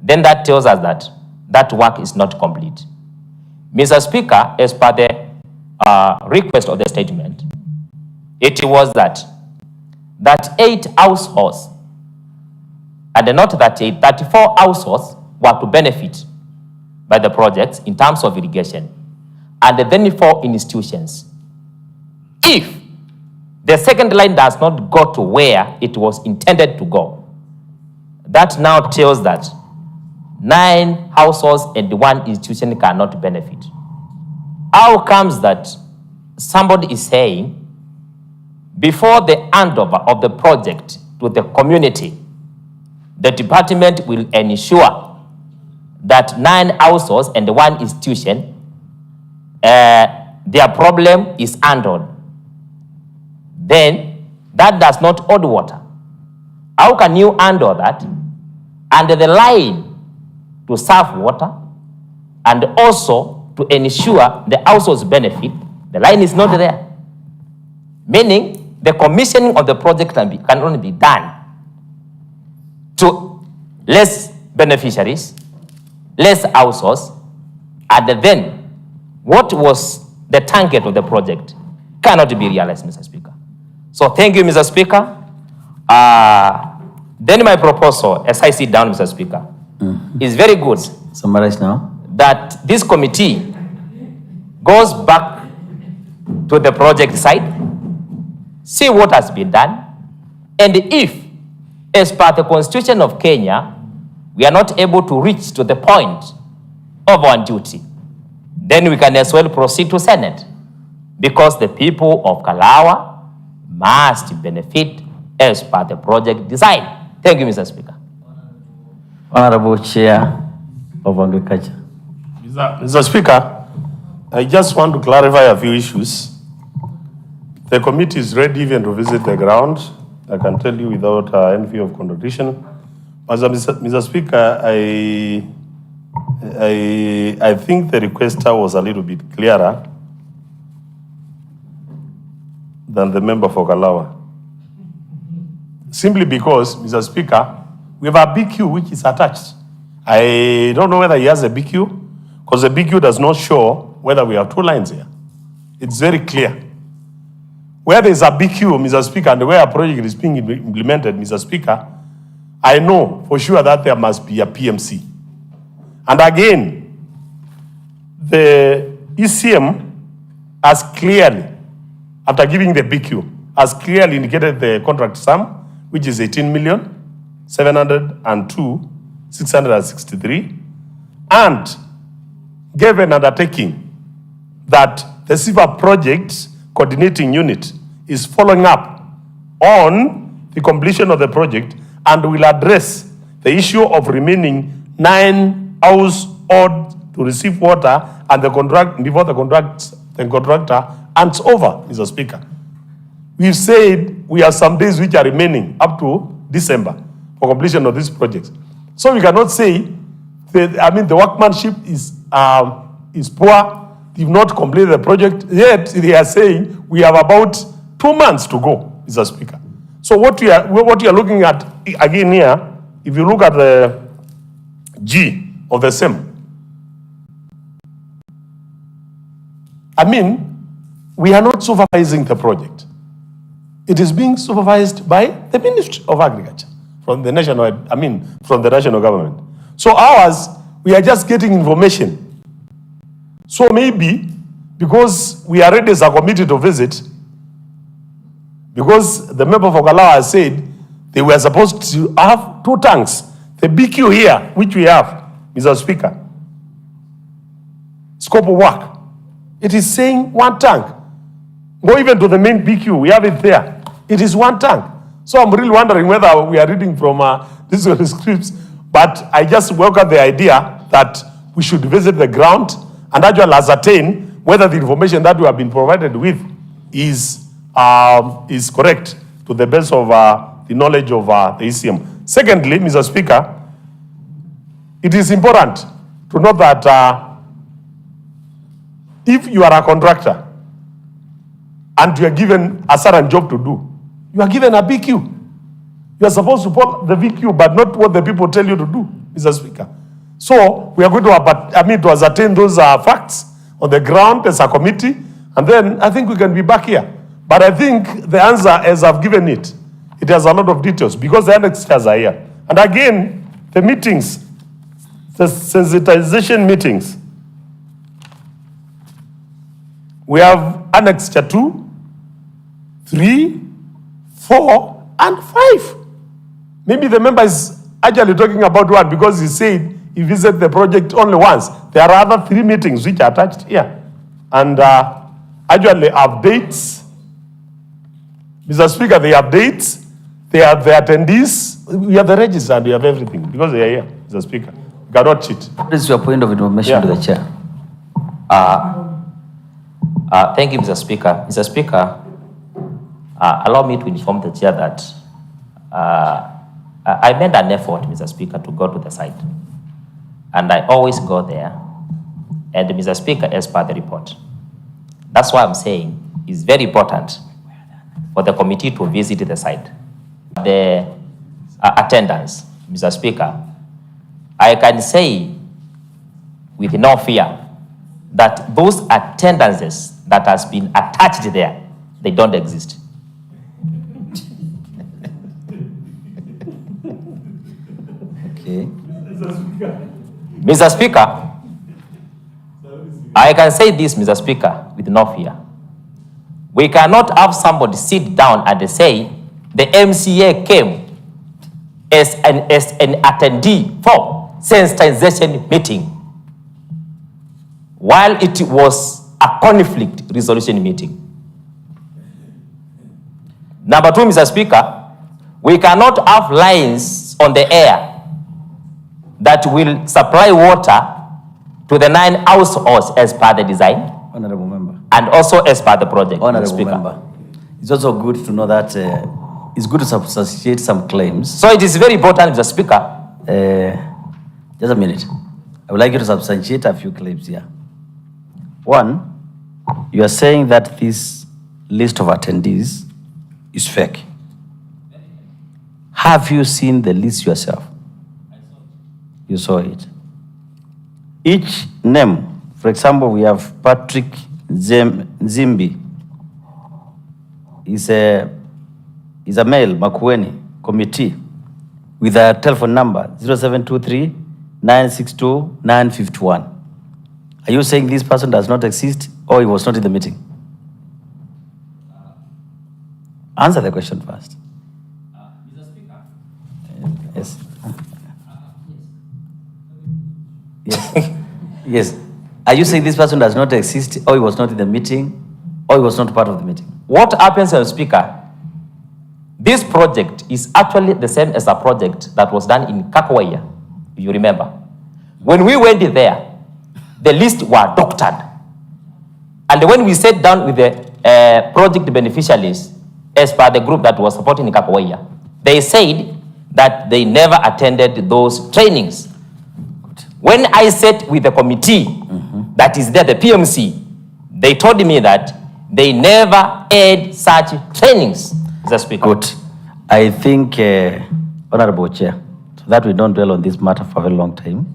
S7: then that tells us that that work is not complete. Mr. Speaker, as per the request of the statement, it was that 8 households, and not that 8, 34 households were to benefit by the projects in terms of irrigation, and then 4 institutions. If the second line does not go to where it was intended to go, that now tells that 9 households and 1 institution cannot benefit. How comes that somebody is saying, before the handover of the project to the community, the department will ensure that 9 households and 1 institution, their problem is handled? Then that does not hold water. How can you handle that? And the line to serve water and also to ensure the households benefit, the line is not there. Meaning the commissioning of the project can only be done to less beneficiaries, less households, and then what was the target of the project cannot be realized, Mr. Speaker. So thank you, Mr. Speaker. Then my proposal, as I sit down, Mr. Speaker, is very good.
S1: Summarize now.
S7: That this committee goes back to the project site, see what has been done, and if, as per the Constitution of Kenya, we are not able to reach to the point of our duty, then we can as well proceed to Senate, because the people of Kalawa must benefit as per the project design. Thank you, Mr. Speaker.
S1: Honorable Chair of Agriculture.
S3: Mr. Speaker, I just want to clarify a few issues. The committee is ready even to visit the ground. I can tell you without envy of contradiction. As Mr. Speaker, I think the requester was a little bit clearer than the member for Kalawa. Simply because, Mr. Speaker, we have a BQ which is attached. I don't know whether he has a BQ, because the BQ does not show whether we have 2 lines here. It's very clear. Where there is a BQ, Mr. Speaker, and where a project is being implemented, Mr. Speaker, I know for sure that there must be a PMC. And again, the ECM has clearly, after giving the BQ, has clearly indicated the contract sum, which is 18,702,663, and gave an undertaking that the Silver Project Coordinating Unit is following up on the completion of the project and will address the issue of remaining 9 households to receive water and the contract before the contract the contractor hands over, Mr. Speaker. We've said we have some days which are remaining up to December for completion of this project. So we cannot say, the workmanship is poor, they've not completed the project, yet they are saying we have about 2 months to go, Mr. Speaker. So what you are looking at again here, if you look at the G of the same, we are not supervising the project. It is being supervised by the Ministry of Agriculture from the national government. So ours, we are just getting information. So maybe because we are ready as a committee to visit, because the member for Kalawa has said they were supposed to have 2 tanks. The BQ here, which we have, Mr. Speaker, scope of work, it is saying 1 tank. Go even to the main BQ, we have it there. It is 1 tank. So I'm really wondering whether we are reading from these scripts, but I just welcome the idea that we should visit the ground and actually ascertain whether the information that we have been provided with is correct to the best of the knowledge of the ECM. Secondly, Mr. Speaker, it is important to note that if you are a contractor and you are given a certain job to do, you are given a BQ. You are supposed to follow the VQ, but not what the people tell you to do, Mr. Speaker. So we are going to ascertain those facts on the ground as a committee, and then I think we can be back here. But I think the answer, as I've given it, it has a lot of details because the annexures are here. And again, the meetings, the sensitization meetings, we have annexure 2, 3, 4, and 5. Maybe the member is actually talking about 1 because he said he visited the project only once. There are other 3 meetings which are attached here. And actually updates, Mr. Speaker, the updates, they have the attendees, we have the register and we have everything because they are here, Mr. Speaker. You cannot cheat.
S1: What is your point of information to the chair?
S7: Thank you, Mr. Speaker. Mr. Speaker, allow me to inform the chair that I made an effort, Mr. Speaker, to go to the site. And I always go there. And Mr. Speaker, as per the report. That's why I'm saying it's very important for the committee to visit the site. The attendance, Mr. Speaker, I can say with no fear that those attendances that has been attached there, they don't exist.
S1: Okay.
S7: Mr. Speaker, I can say this, Mr. Speaker, with no fear. We cannot have somebody sit down and say the MCA came as an attendee for sensitization meeting while it was a conflict resolution meeting. Number 2, Mr. Speaker, we cannot have lines on the air that will supply water to the 9 households as per the design.
S1: Honorable member.
S7: And also as per the project,
S1: Honorable
S7: Speaker.
S1: member. It's also good to know that it's good to substantiate some claims.
S7: So it is very important, Mr. Speaker.
S1: Just a minute. I would like you to substantiate a few claims here. 1, you are saying that this list of attendees is fake. Have you seen the list yourself? You saw it. Each name, for example, we have Patrick Zimbi. Is a male, Makueni, committee, with a telephone number 0723 962 951. Are you saying this person does not exist or he was not in the meeting? Answer the question first.
S7: Mr. Speaker.
S1: Yes. Yes. Yes. Are you saying this person does not exist or he was not in the meeting or he was not part of the meeting?
S7: What happens, Mr. Speaker? This project is actually the same as a project that was done in Kakwaya, you remember. When we went there, the list were doctored. And when we sat down with the project beneficiaries, as per the group that was supporting Kakawaya, they said that they never attended those trainings. When I sat with the committee that is there, the PMC, they told me that they never had such trainings, Mr. Speaker.
S1: Good. I think, Honorable Chair, so that we don't dwell on this matter for a very long time,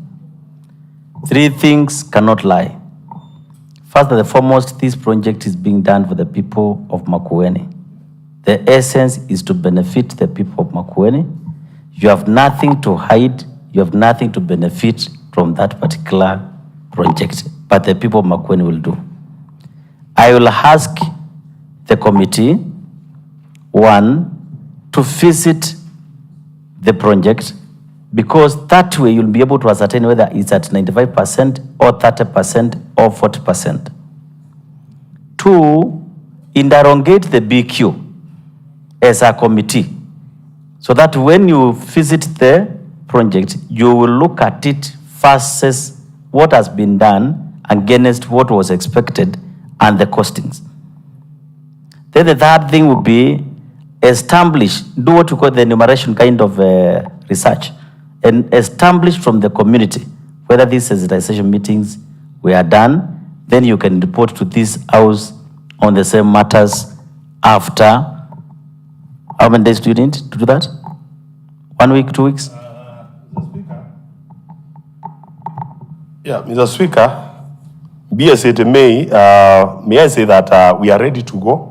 S1: three things cannot lie. First and foremost, this project is being done for the people of Makueni. The essence is to benefit the people of Makueni. You have nothing to hide, you have nothing to benefit from that particular project, but the people of Makueni will do. I will ask the committee, one, to visit the project, because that way you'll be able to ascertain whether it's at 95% or 30% or 40%. Two, interrogate the BQ as a committee, so that when you visit the project, you will look at it versus what has been done against what was expected and the costings. Then the third thing would be establish, do what you call the enumeration kind of research, and establish from the community whether these sensitization meetings were done. Then you can report to this house on the same matters after. How many days do you need to do that? 1 week, 2 weeks?
S3: Yeah, Mr. Speaker, be as it may I say that we are ready to go.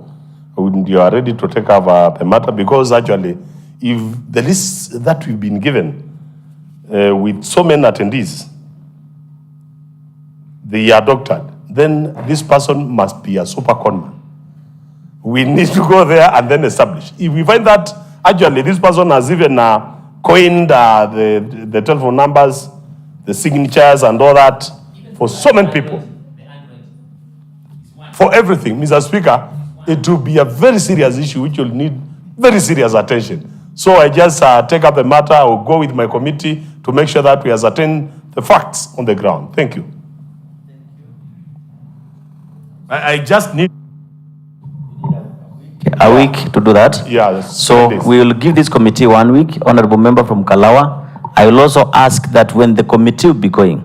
S3: You are ready to take over the matter, because actually, if the list that we've been given with so many attendees, they are doctored, then this person must be a super conman. We need to go there and then establish. If we find that actually this person has even coined the telephone numbers, the signatures and all that for so many people, for everything, Mr. Speaker, it will be a very serious issue which will need very serious attention. So I just take up the matter or go with my committee to make sure that we ascertain the facts on the ground. Thank you. I just need
S1: A week to do that?
S3: Yeah.
S1: So we will give this committee 1 week. Honorable member from Kalawa, I will also ask that when the committee will be going,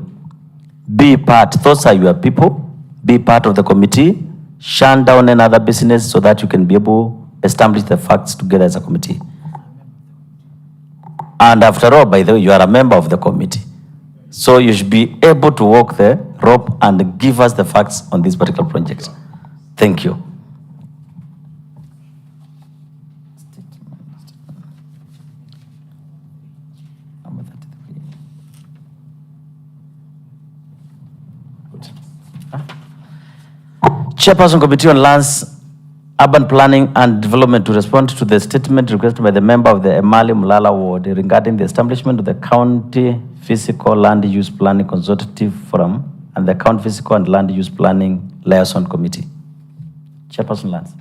S1: be part, those are your people, be part of the committee, shun down another business so that you can be able to establish the facts together as a committee. And after all, by the way, you are a member of the committee. So you should be able to walk the rope and give us the facts on this particular project. Thank you. Chairperson Committee on Lands, Urban Planning and Development to respond to the statement requested by the member of the Emali Mulala Ward regarding the establishment of the County Physical Land Use Planning Consultative Forum and the County Physical and Land Use Planning Liaison Committee. Chairperson Lands.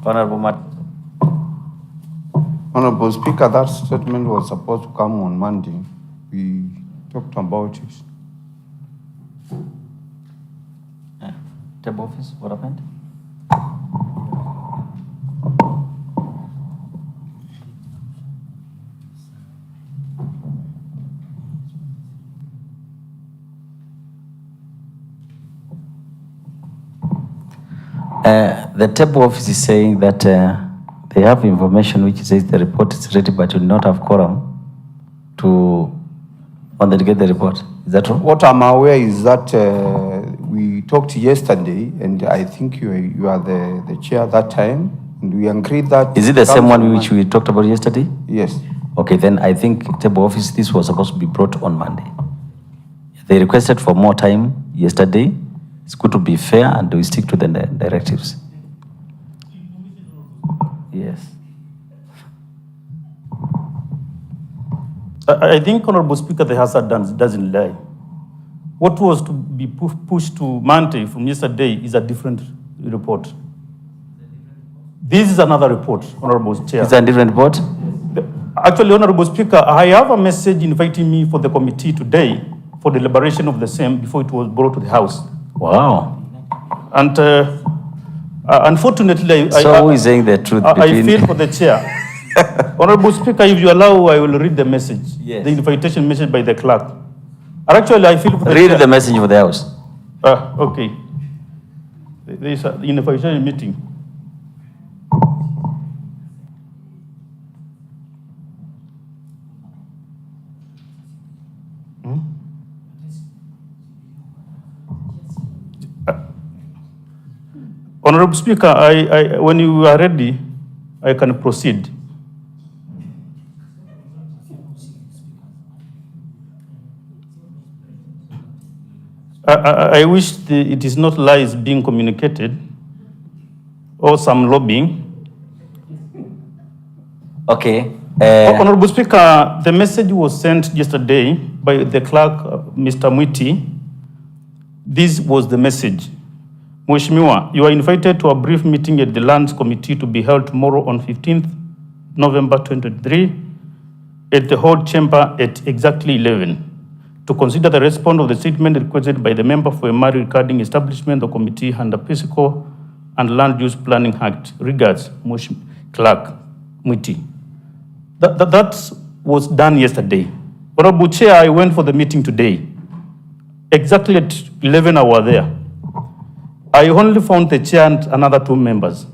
S1: Honorable Matt.
S5: Honorable Speaker, that statement was supposed to come on Monday. We talked about it.
S1: Table office, what happened? The table office is saying that they have information which says the report is ready, but will not have quorum to get the report. Is that true?
S5: What I'm aware is that we talked yesterday, and I think you are the chair that time, and we agreed that.
S1: Is it the same one which we talked about yesterday?
S5: Yes.
S1: Okay, then I think table office, this was supposed to be brought on Monday. They requested for more time yesterday. It's good to be fair and we stick to the directives. Yes.
S10: I think, Honorable Speaker, the hazard doesn't lie. What was to be pushed to Monday from yesterday is a different report.
S12: This is another report, Honorable Chair.
S1: It's a different report?
S12: Actually, Honorable Speaker, I have a message inviting me for the committee today for deliberation of the same before it was brought to the House.
S1: Wow.
S12: And unfortunately,
S1: who is saying the truth
S12: I feel for the chair. Honorable Speaker, if you allow, I will read the message.
S1: Yes.
S12: The invitation message by the clerk. Actually, I feel for the
S1: Read
S12: chair.
S1: the message for the House.
S12: Okay. There is an invitation meeting. Honorable Speaker, when you are ready, I can proceed. I wish it is not lies being communicated or some lobbying.
S1: Okay.
S12: Honorable Speaker, the message was sent yesterday by the clerk, Mr. Mwiti. This was the message. Mheshimiwa, you are invited to a brief meeting at the Lands Committee to be held tomorrow on 15th November 2023 at the Hall Chamber at exactly 11 to consider the response of the statement requested by the member for Emari regarding establishment of the committee under Physical and Land Use Planning Act. Regards, Clerk Mwiti. That was done yesterday. Honorable Chair, I went for the meeting today. Exactly at 11 I was there. I only found the chair and another 2 members.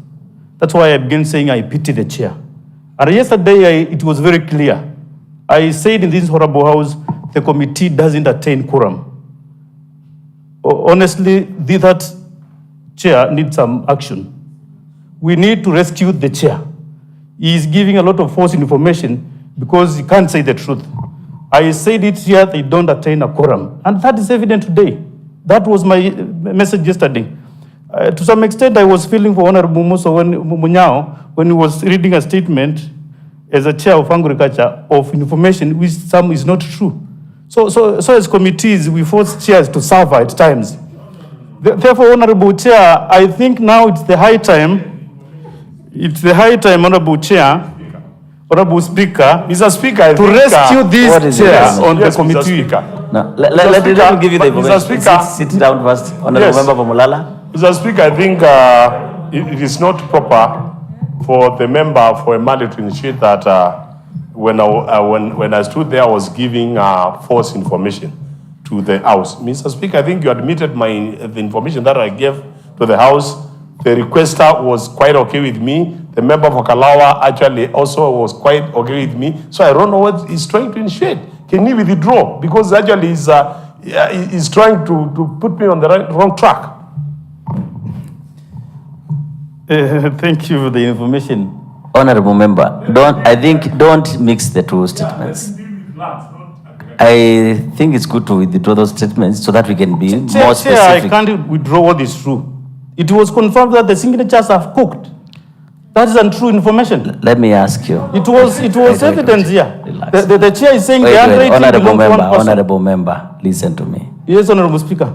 S12: That's why I began saying I pity the chair. And yesterday, it was very clear. I said in this honorable house, the committee doesn't attain quorum. Honestly, that chair needs some action. We need to rescue the chair. He is giving a lot of false information because he can't say the truth. I said it here, they don't attain a quorum. And that is evident today. That was my message yesterday. To some extent, I was feeling for Honorable Munyao when he was reading a statement as a chair of agriculture of information which some is not true. So as committees, we force chairs to suffer at times. Therefore, Honorable Chair, I think now it's the high time, Honorable Chair, Honorable Speaker,
S3: Mr. Speaker,
S12: to rescue these chairs on the committee.
S1: No, let me give you the information.
S3: Speaker,
S1: sit down first, Honorable Member for Mulala.
S3: Mr. Speaker, I think it is not proper for the member for Emali to initiate that when I stood there, I was giving false information to the House. Mr. Speaker, I think you admitted the information that I gave to the House. The requester was quite okay with me. The member for Kalawa actually also was quite okay with me. So I don't know what he's trying to initiate. Can he withdraw? Because actually he's trying to put me on the wrong track.
S12: Thank you for the information.
S1: Honorable Member, don't mix the two statements. I think it's good to withdraw those statements so that we can be more specific.
S12: I can't withdraw what is true. It was confirmed that the signatures have cooked. That is untrue information.
S1: Let me ask you.
S12: It was evidence here. The chair is saying the handwriting
S1: Honorable
S12: belongs to one
S1: Member,
S12: person.
S1: Honorable Member, listen to me.
S12: Yes, Honorable Speaker.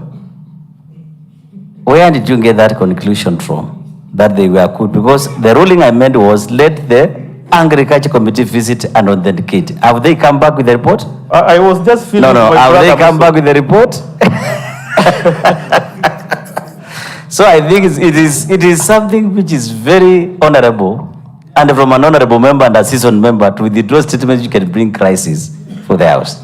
S1: Where did you get that conclusion from? That they were good? Because the ruling I made was let the Agriculture Committee visit and authenticate. Have they come back with the report?
S12: I was just feeling...
S1: No, have they come back with the report? So I think it is something which is very honorable, and from an honorable member and a seasoned member to withdraw statements, you can bring crisis for the House.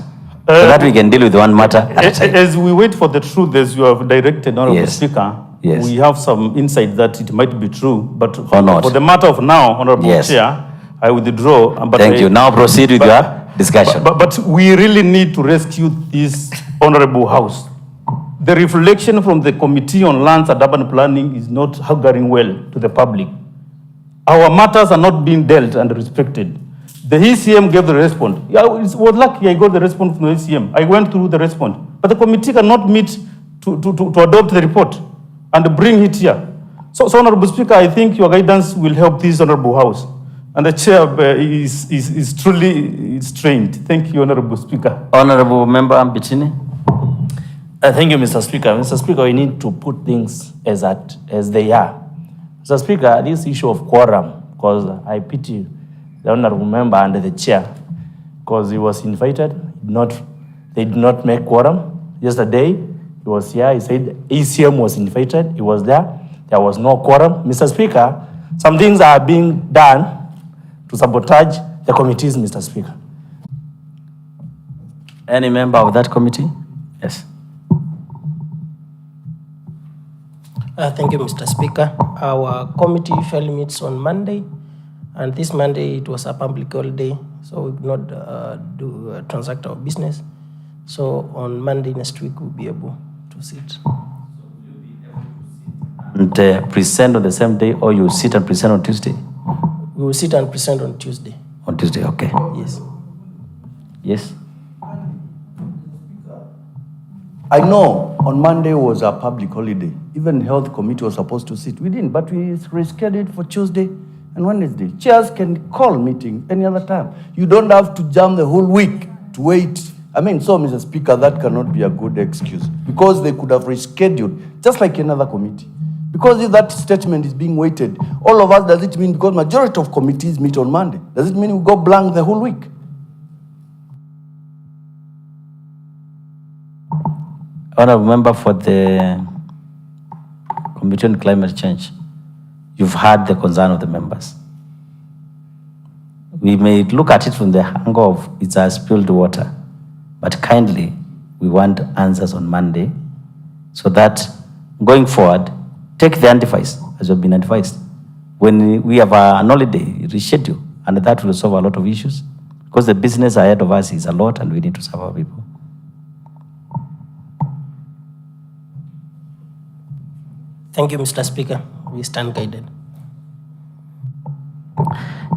S1: So that we can deal with one matter at a time.
S12: As we wait for the truth, as you have directed, Honorable Speaker,
S1: Yes.
S12: we have some insight that it might be true, but
S1: Or not.
S12: for the matter of now, Honorable
S1: Yes.
S12: Chair, I withdraw. But
S1: Thank you. Now proceed with your discussion.
S12: But we really need to rescue this honorable House. The reflection from the Committee on Lands and Urban Planning is not auguring well to the public. Our matters are not being dealt and respected. The ECM gave the response. Yeah, it was lucky I got the response from the ECM. I went through the response. But the committee cannot meet to adopt the report and bring it here. So, Honorable Speaker, I think your guidance will help this honorable House. And the chair is truly strained. Thank you, Honorable Speaker.
S1: Honorable Member Ambitini.
S10: Thank you, Mr. Speaker. Mr. Speaker, we need to put things as they are. Mr. Speaker, this issue of quorum, because I pity the honorable member and the chair, because he was invited, they did not make quorum. Yesterday, he was here, he said ECM was invited, he was there was no quorum. Mr. Speaker, some things are being done to sabotage the committees, Mr. Speaker.
S1: Any member of that committee? Yes.
S13: Thank you, Mr. Speaker. Our committee usually meets on Monday, and this Monday it was a public holiday, so we could not transact our business. So on Monday next week, we'll be able to sit.
S1: And present on the same day, or you sit and present on Tuesday?
S13: We will sit and present on Tuesday.
S1: On Tuesday, okay.
S13: Yes.
S1: Yes.
S14: I know on Monday was a public holiday. Even health committee was supposed to sit. We didn't, but we rescheduled for Tuesday and Wednesday. Chairs can call meeting any other time. You don't have to jam the whole week to wait. I mean, so, Mr. Speaker, that cannot be a good excuse, because they could have rescheduled, just like another committee. Because if that statement is being weighted, all of us, does it mean, because majority of committees meet on Monday, does it mean we go blank the whole week?
S1: Honorable member for the Committee on Climate Change, you've heard the concern of the members. We may look at it from the angle of it's a spilled water, but kindly, we want answers on Monday so that going forward, take the advice as you've been advised. When we have an holiday, reschedule, and that will solve a lot of issues, because the business ahead of us is a lot and we need to serve our people.
S13: Thank you, Mr. Speaker. We stand guided.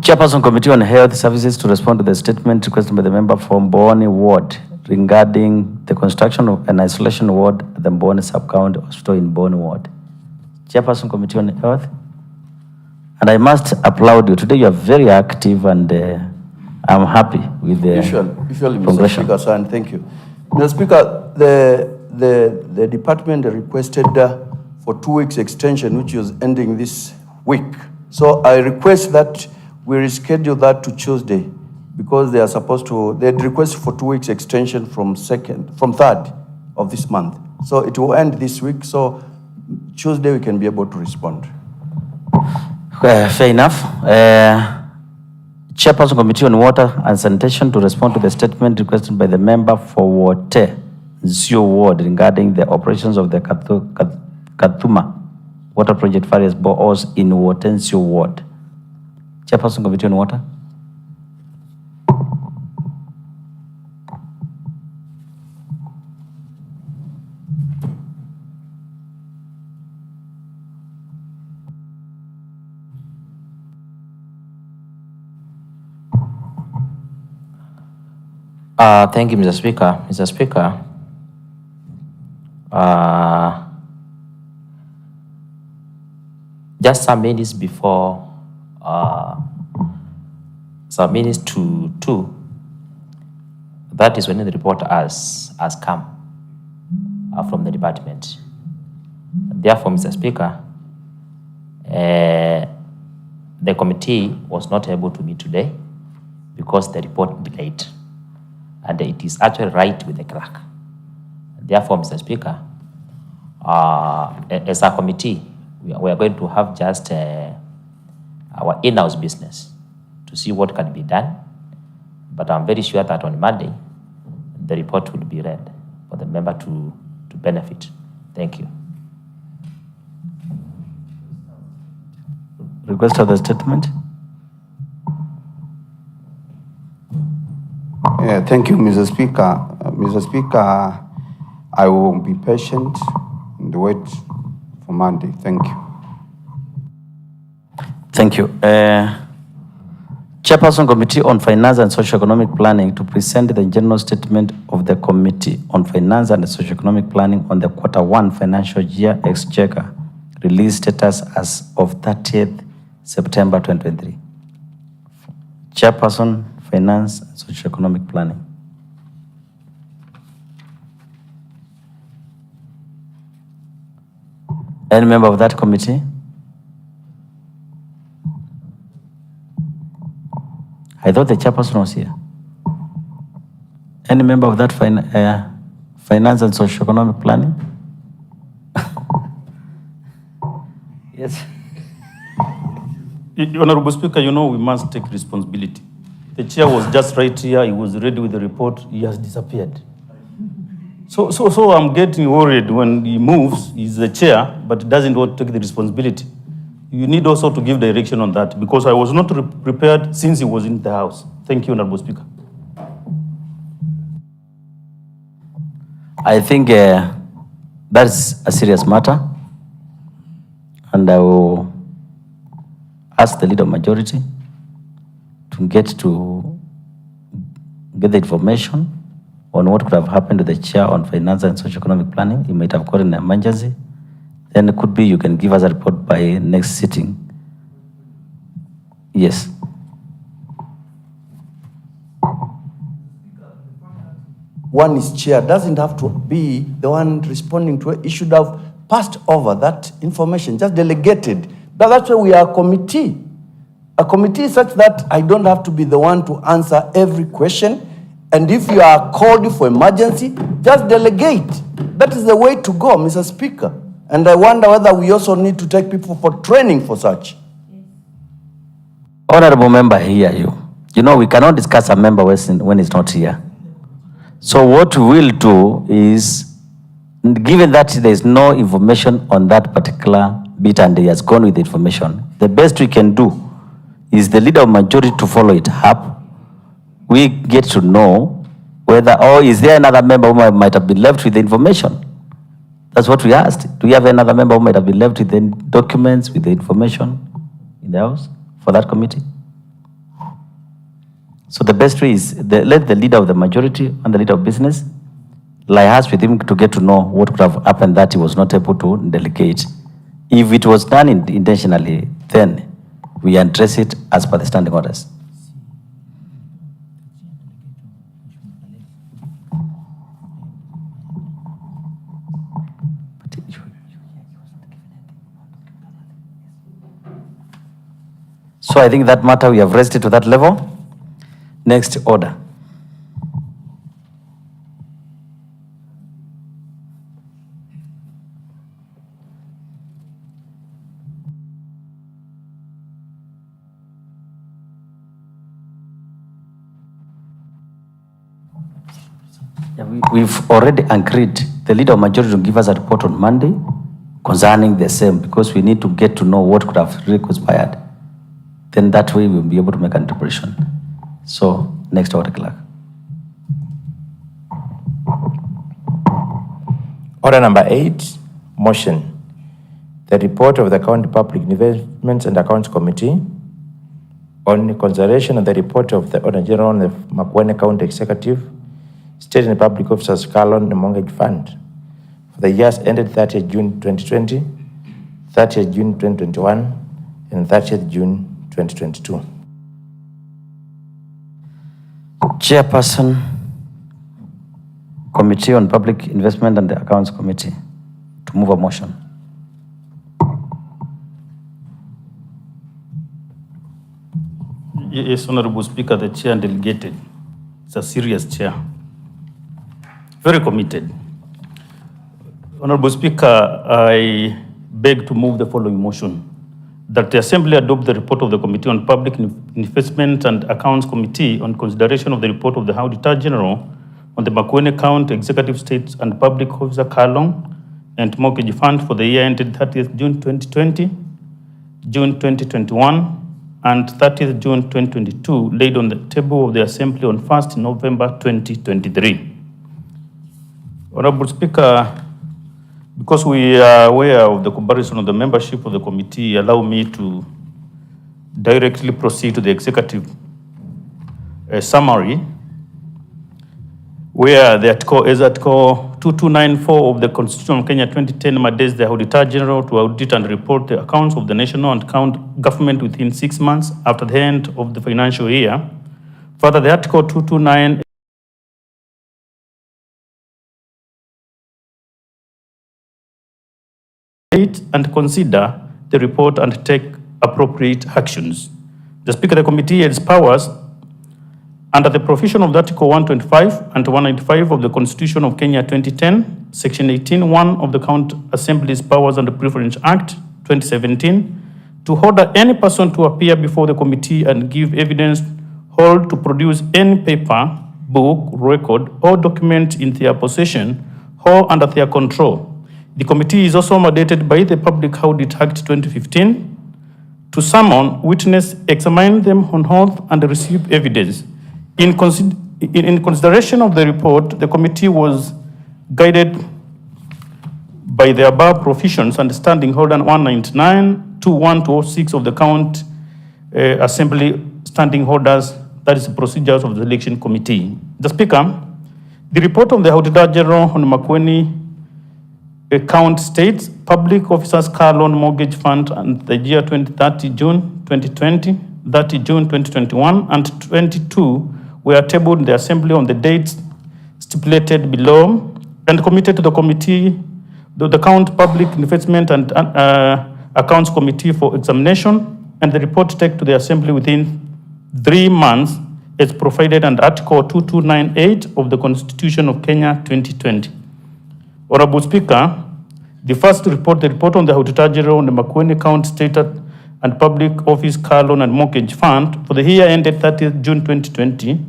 S1: Chairperson, Committee on Health Services, to respond to the statement requested by the member from Mboni Ward regarding the construction of an isolation ward at the Mboni Sub-County Hospital in Mboni Ward. Chairperson, Committee on Health. And I must applaud you. Today you are very active, and I'm happy with the
S14: Usually, Mr. Speaker, sir, and thank you. Mr. Speaker, the department requested for 2 weeks extension, which was ending this week. So I request that we reschedule that to Tuesday, because they are supposed to, they had requested for 2 weeks extension from 3rd of this month. So it will end this week, so Tuesday we can be able to respond.
S1: Fair enough. Chairperson, Committee on Water and Sanitation, to respond to the statement requested by the member for Wote Nzio Ward regarding the operations of the Kathuma Water Project various boreholes in Wote Nzio Ward. Chairperson, Committee on Water.
S7: Thank you, Mr. Speaker. Mr. Speaker, just some minutes before, some minutes to 2, that is when the report has come from the department. Therefore, Mr. Speaker, the committee was not able to meet today because the report delayed. And it is actually right with the clerk. Therefore, Mr. Speaker, as a committee, we are going to have just our in-house business to see what can be done. But I'm very sure that on Monday, the report will be read for the member to benefit. Thank you.
S1: Request of the statement.
S5: Thank you, Mr. Speaker. Mr. Speaker, I will be patient and wait for Monday. Thank you.
S1: Thank you. Chairperson, Committee on Finance and Socio-Economic Planning, to present the general statement of the Committee on Finance and Socio-Economic Planning on the Q1 financial year exchequer release status as of 30th September 2023. Chairperson, Finance and Socio-Economic Planning. Any member of that committee? I thought the chairperson was here. Any member of that finance and socio-economic planning? Yes.
S12: Honorable Speaker, you know we must take responsibility. The chair was just right here. He was ready with the report. He has disappeared. So I'm getting worried when he moves. He's the chair, but doesn't want to take the responsibility. You need also to give direction on that because I was not prepared since he was in the house. Thank you, Honorable Speaker.
S1: I think that's a serious matter, and I will ask the leader of majority to get the information on what could have happened to the chair on finance and socio-economic planning. He might have called an emergency. Then it could be you can give us a report by next sitting. Yes.
S14: One is chair, doesn't have to be the one responding to it. He should have passed over that information, just delegated. But that's why we are a committee. A committee such that I don't have to be the one to answer every question. And if you are called for emergency, just delegate. That is the way to go, Mr. Speaker. And I wonder whether we also need to take people for training for such.
S1: Honorable member, I hear you. You know, we cannot discuss a member when he's not here. So what we will do is, given that there is no information on that particular bit and he has gone with the information, the best we can do is the leader of majority to follow it up. We get to know whether, or is there another member who might have been left with the information? That's what we asked. Do we have another member who might have been left with the documents, with the information in the house for that committee? So the best way is let the leader of the majority and the leader of business liaise with him to get to know what could have happened that he was not able to delegate. If it was done intentionally, then we address it as per the standing orders. So I think that matter, we have raised it to that level. Next order. Yeah, we've already agreed the leader of majority to give us a report on Monday concerning the same, because we need to get to know what could have really conspired. Then that way we'll be able to make an interpretation. So, next order, clerk.
S15: Order number 8, motion. The report of the County Public Investments and Accounts Committee on consideration of the report of the Auditor General of Makuene County Executive, State and Public Officers Carlon and Mortgage Fund for the years ended 30th June 2020, 30th June 2021, and 30th June 2022.
S1: Chairperson, Committee on Public Investment and the Accounts Committee, to move a motion.
S12: Yes, Honorable Speaker, the chair delegated. It's a serious chair. Very committed. Honorable Speaker, I beg to move the following motion. That the Assembly adopt the report of the Committee on Public Investment and Accounts Committee on consideration of the report of the Auditor General on the Makuene County Executive State and Public Officer Kalong and Mortgage Fund for the year ended 30th June 2020, June 2021, and 30th June 2022, laid on the table of the Assembly on 1st November 2023. Honorable Speaker, because we are aware of the comparison of the membership of the committee, allow me to directly proceed to the executive summary, where the article is Article 2294 of the Constitution of Kenya 2010 mandates the Auditor General to audit and report the accounts of the national and county government within 6 months after the end of the financial year. Further, the Article 229 and consider the report and take appropriate actions. The Speaker of the committee has powers Under the provision of Article 125 and 195 of the Constitution of Kenya 2010, Section 18(1) of the County Assembly's Powers and Preference Act 2017, to order any person to appear before the committee and give evidence, or to produce any paper, book, record, or document in their possession or under their control. The committee is also mandated by the Public Audit Act 2015 to summon witness, examine them on oath, and receive evidence. In consideration of the report, the committee was guided by the above provisions and Standing Order 199/2106 of the County Assembly Standing Orders, that is the procedures of the election committee. The Speaker, the report of the Auditor General on Makueni County states public officers car loan mortgage fund and the year 30 June 2020, 30 June 2021, and 22 were tabled in the Assembly on the dates stipulated below and committed to the committee, the County Public Investment and Accounts Committee for examination, and the report taken to the Assembly within 3 months as provided under Article 2298 of the Constitution of Kenya 2020. Honorable Speaker, the first report, the report on the Auditor General on the Makueni County State and Public Office Car Loan and Mortgage Fund for the year ended 30th June 2020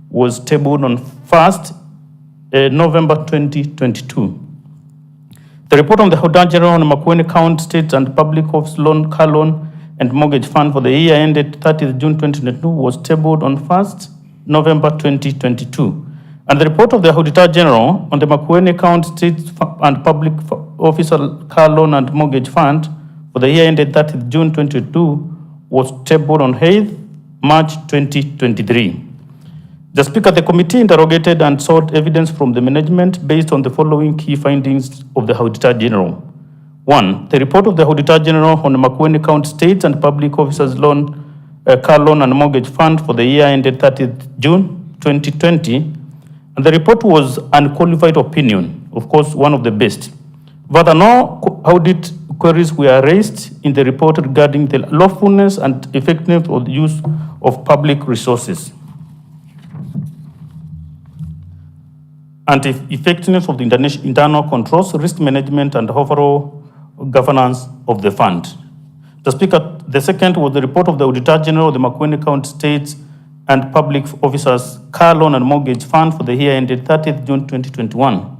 S12: was tabled on 1st November 2022. The report on the Auditor General on the Makueni County State and Public Office Loan, Car Loan and Mortgage Fund for the year ended 30th June 2022 was tabled on 1st November 2022. And the report of the Auditor General on the Makueni County State and Public Officer Car Loan and Mortgage Fund for the year ended 30th June 2022 was tabled on 8th March 2023. The Speaker, the committee interrogated and sought evidence from the management based on the following key findings of the Auditor General. 1. The report of the Auditor General on the Makueni County State and Public Officers Car Loan and Mortgage Fund for the year ended 30th June 2020, and the report was unqualified opinion, of course, one of the best. Further, no audit queries were raised in the report regarding the lawfulness and effectiveness of the use of public resources and effectiveness of the internal controls, risk management, and overall governance of the fund. The Speaker, the second was the report of the Auditor General of the Makueni County State and Public Officers Car Loan and Mortgage Fund for the year ended 30th June 2021.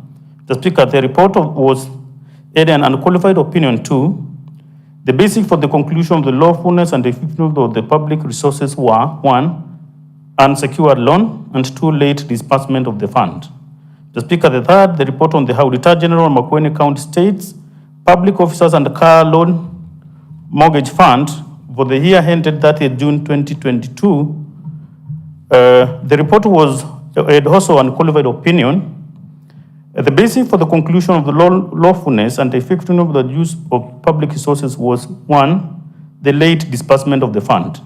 S12: The Speaker, the report was an unqualified opinion 2. The basis for the conclusion of the lawfulness and effectiveness of the public resources were 1. Unsecured loan, and 2. Late disbursement of the fund. The Speaker, the third, the report on the Auditor General Makueni County States, Public Officers and Car Loan Mortgage Fund for the year ended 30th June 2022. The report was also unqualified opinion. The basis for the conclusion of the lawfulness and effectiveness of the use of public resources was 1. The late disbursement of the fund.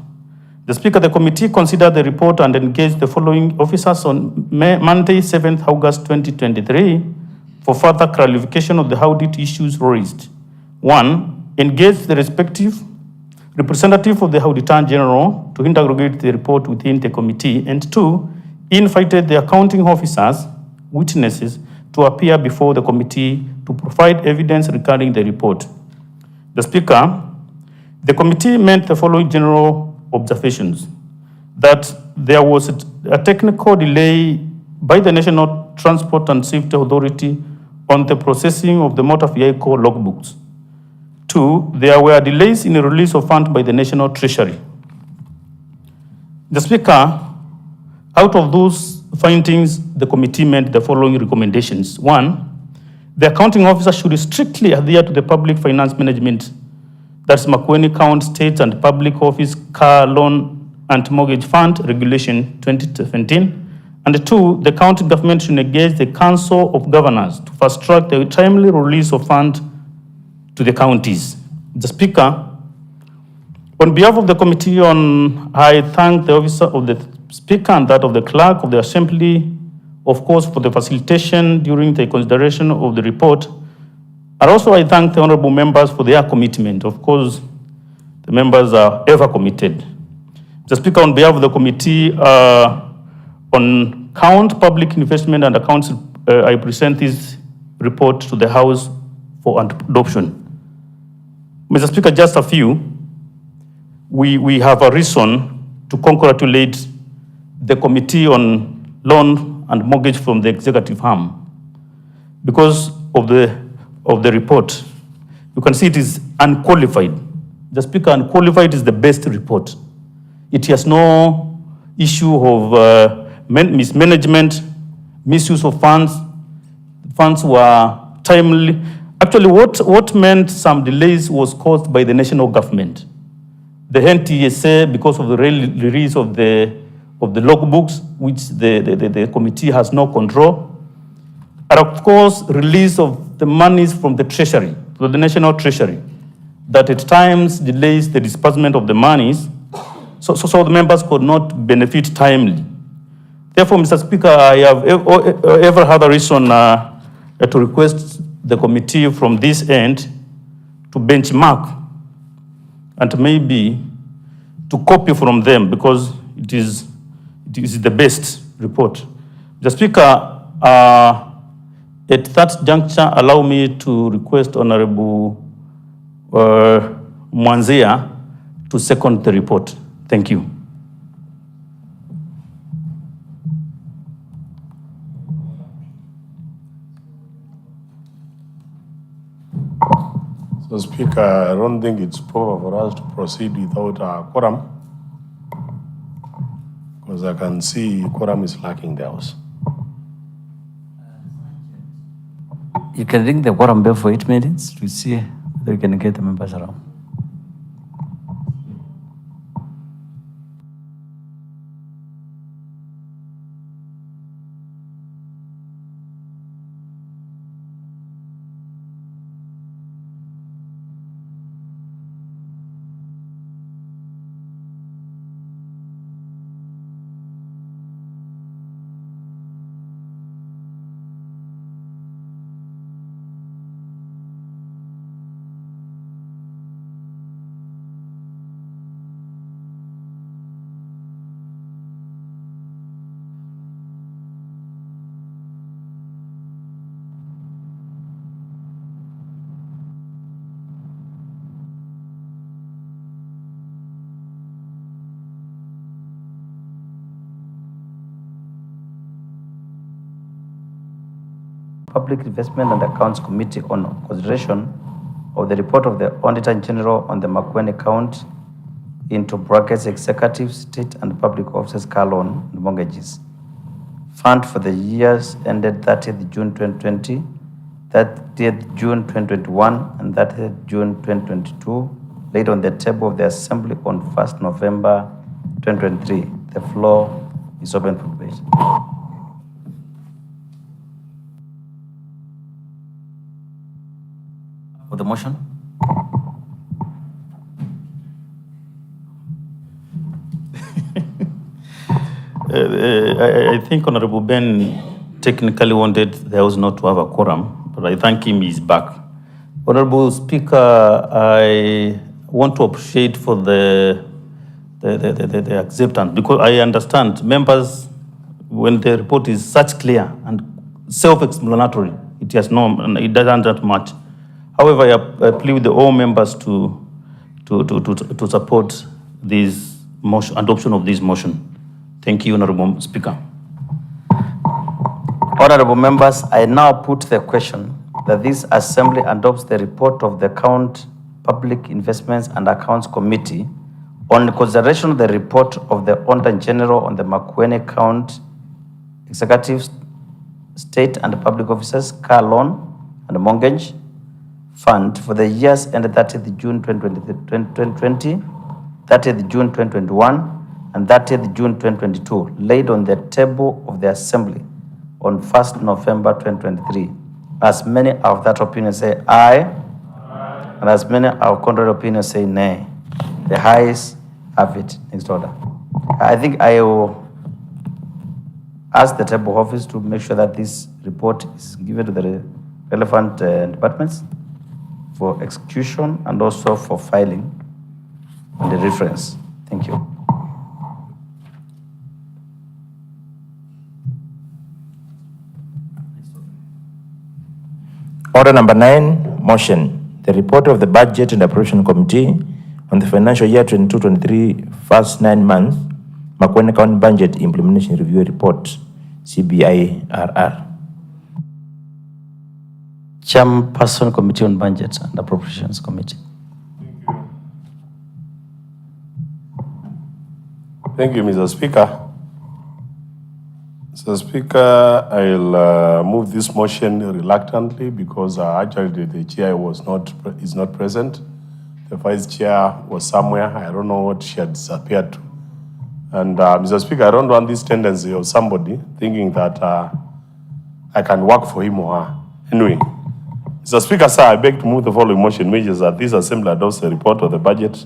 S12: The Speaker, the committee considered the report and engaged the following officers on Monday, 7th August 2023 for further clarification of the audit issues raised. 1. Engage the respective representative of the Auditor General to interrogate the report within the committee, and 2. Invited the accounting officers, witnesses, to appear before the committee to provide evidence regarding the report. The Speaker, the committee made the following general observations: that there was a technical delay by the National Transport and Safety Authority on the processing of the motor vehicle logbooks. 2. There were delays in the release of funds by the National Treasury. The Speaker, out of those findings, the committee made the following recommendations. 1. The accounting officer should strictly adhere to the public finance management, that's Makueni County State and Public Office Car Loan and Mortgage Fund Regulation 2017. And 2, the county government should engage the Council of Governors to fast track the timely release of funds to the counties. The Speaker, on behalf of the committee, I thank the officer of the Speaker and that of the Clerk of the Assembly, of course, for the facilitation during the consideration of the report. And also I thank the honorable members for their commitment. Of course, the members are ever committed. The Speaker, on behalf of the committee, On count public investment and accounts, I present this report to the House for adoption. Mr. Speaker, just a few. We have a reason to congratulate the Committee on Loan and Mortgage from the executive arm because of the report. You can see it is unqualified. The Speaker, unqualified is the best report. It has no issue of mismanagement, misuse of funds. Funds were timely. Actually, what meant some delays was caused by the national government. The NTSA, because of the release of the logbooks, which the committee has no control, and of course, release of the monies from the treasury, to the national treasury, that at times delays the disbursement of the monies, so the members could not benefit timely. Therefore, Mr. Speaker, I have ever had a reason to request the committee from this end to benchmark and maybe to copy from them because it is the best report. Mr. Speaker, at that juncture, allow me to request Honorable Mwanzia to second the report. Thank you.
S3: So, Speaker, I don't think it's proper for us to proceed without a quorum, because I can see quorum is lacking the House.
S1: You can ring the quorum bell for 8 minutes to see whether we can get the members around. Public Investment and Accounts Committee on consideration of the report of the Auditor General on the Makueni account into brackets executive, state and public officers car loan and mortgages. Fund for the years ended 30th June 2020, 30th June 2021 and 30th June 2022 laid on the table of the Assembly on 1st November 2023. The floor is open for debate. For the motion?
S12: I think Honorable Ben technically wanted the House not to have a quorum, but I thank him he's back. Honorable Speaker, I want to appreciate for the acceptance because I understand members, when the report is such clear and self-explanatory, it doesn't that much. However, I plead with all members to support this motion, adoption of this motion. Thank you, Honorable Speaker.
S1: Honorable members, I now put the question that this Assembly adopts the report of the Public Investments and Accounts Committee on consideration of the report of the Auditor General on the Makueni account, executive, state and public officers, car loan and mortgage fund for the years ended 30th June 2020, 30th June 2021, and 30th June 2022, laid on the table of the Assembly on 1st November 2023. As many of that opinion say aye, and as many of contrary opinion say nay. The ayes have it. Next order. I think I will ask the table office to make sure that this report is given to the relevant departments for execution and also for filing on the reference. Thank you.
S15: Order number 9, motion. The report of the Budget and Appropriation Committee on the financial year 22-23 first 9 months, Makueni County Budget Implementation Review Report, CBIRR.
S1: Chairperson, Committee on Budget and Appropriations Committee.
S3: Thank you, Mr. Speaker. Mr. Speaker, I'll move this motion reluctantly because actually the chair is not present. The vice chair was somewhere. I don't know what she had disappeared to. And Mr. Speaker, I don't want this tendency of somebody thinking that I can work for him or her. Anyway, Mr. Speaker, sir, I beg to move the following motion, which is that this Assembly adopts the report of the Budget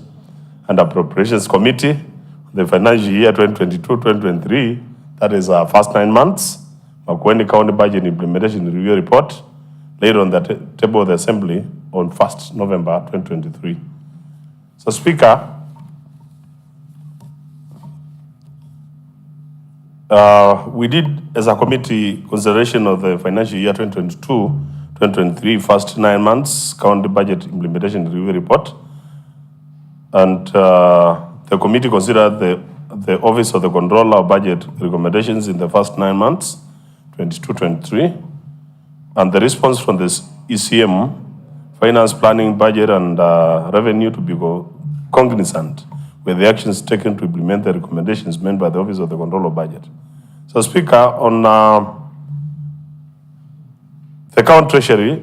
S3: and Appropriations Committee, the financial year 2022-2023, that is first 9 months, Makueni County Budget Implementation Review Report, laid on the table of the Assembly on 1st November 2023. So, Speaker, we did, as a committee, consideration of the financial year 2022-2023 first 9 months County Budget Implementation Review Report, and the committee considered the Office of the Controller of Budget recommendations in the first 9 months, 22-23, and the response from this ECM, Finance Planning, Budget, and Revenue to be cognizant with the actions taken to implement the recommendations made by the Office of the Controller of Budget. So, Speaker, on the County Treasury,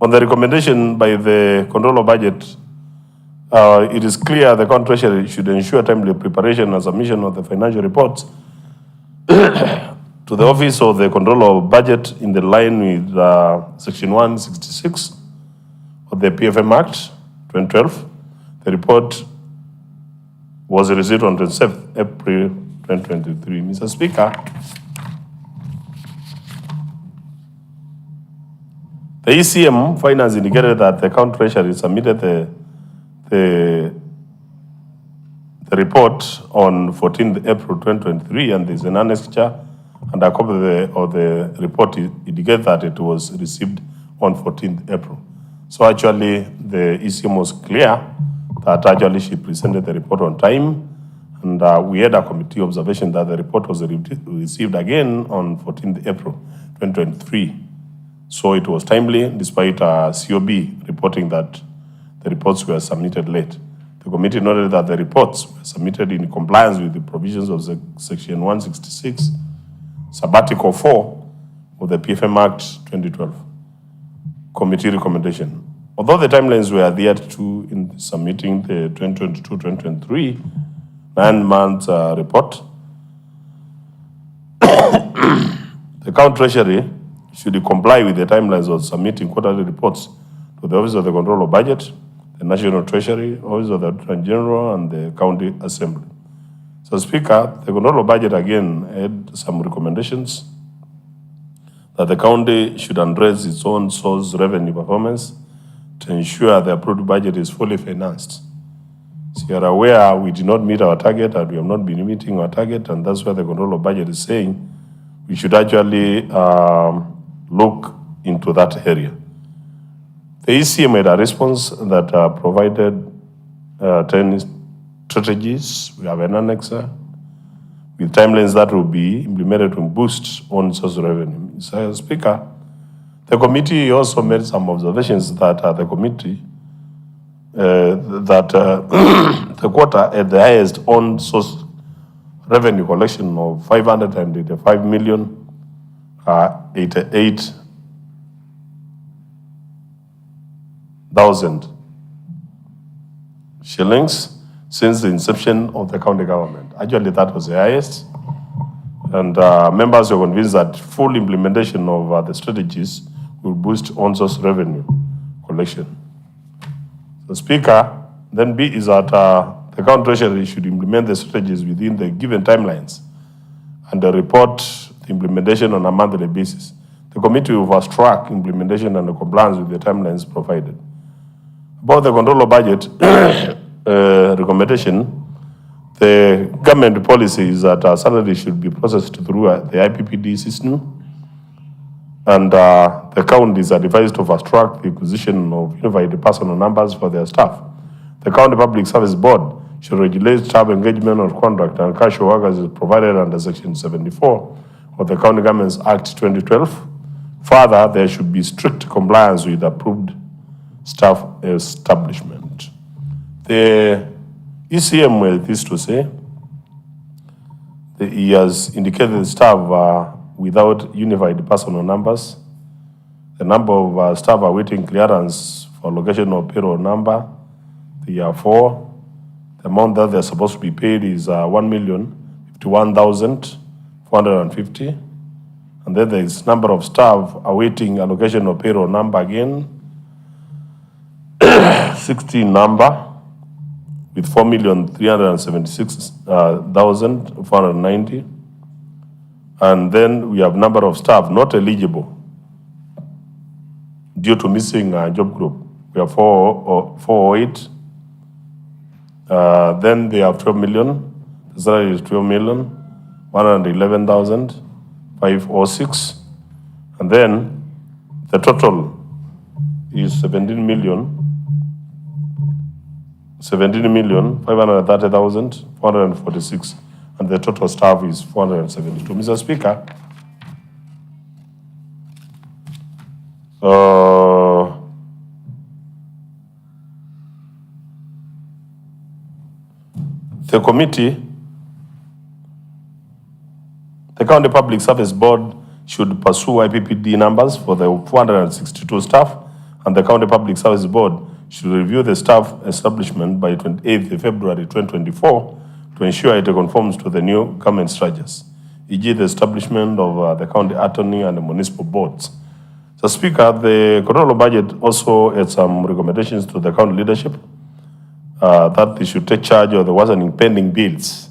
S3: on the recommendation by the Controller of Budget, it is clear the County Treasury should ensure timely preparation and submission of the financial reports to the Office of the Controller of Budget in the line with Section 166 of the PFM Act 2012. The report was received on 27th April 2023. Mr. Speaker, the ECM Finance indicated that the County Treasury submitted the report on 14th April 2023, and there's an annexure and a copy of the report indicates that it was received on 14th April. So actually, the ECM was clear that actually she presented the report on time, and we had a committee observation that the report was received again on 14th April 2023. So it was timely, despite COB reporting that the reports were submitted late. The committee noted that the reports were submitted in compliance with the provisions of Section 166, Sabbatical 4 of the PFM Act 2012. Committee recommendation. Although the timelines were adhered to in submitting the 2022-2023 9-month report, the County Treasury should comply with the timelines of submitting quarterly reports to the Office of the Controller of Budget, the National Treasury, Office of the Auditor General, and the County Assembly. So, Speaker, the Controller of Budget again had some recommendations that the county should address its own source revenue performance to ensure the approved budget is fully financed. So you are aware we did not meet our target, and we have not been meeting our target, and that's why the Controller of Budget is saying we should actually look into that area. The ECM made a response that provided 10 strategies. We have an annexer with timelines that will be implemented to boost on source revenue. Mr. Speaker, the committee also made some observations that the committee, the quarter at the highest on source revenue collection of 585,088,000 shillings since the inception of the county government. Actually, that was the highest. And members were convinced that full implementation of the strategies will boost on-source revenue collection. So, Speaker, then B is that the County Treasury should implement the strategies within the given timelines and report the implementation on a monthly basis. The committee will fast-track implementation and compliance with the timelines provided. About the Controller Budget recommendation, the government policy is that salary should be processed through the IPPD system, And the county is advised to fast-track the acquisition of unified personal numbers for their staff. The County Public Service Board should regulate staff engagement on contract and casual workers is provided under Section 74 of the County Governments Act 2012. Further, there should be strict compliance with approved staff establishment. The ECM with this to say, he has indicated staff without unified personal numbers. The number of staff awaiting clearance for location of payroll number, they are 4. The amount that they're supposed to be paid is 1,051,450. And then there is number of staff awaiting allocation of payroll number again, 16 number with 4,376,490. And then we have number of staff not eligible due to missing job group. We have 408. Then they have 12 million. The salary is 12,111,506. And then the total is 17,530,446. And the total staff is 472. Mr. Speaker, the committee, the County Public Service Board should pursue IPPD numbers for the 462 staff, and the County Public Service Board should review the staff establishment by 28th February 2024 to ensure it conforms to the new government structures, e.g. the establishment of the county attorney and the municipal boards. So, Speaker, the control budget also had some recommendations to the county leadership that they should take charge of the worsening pending bills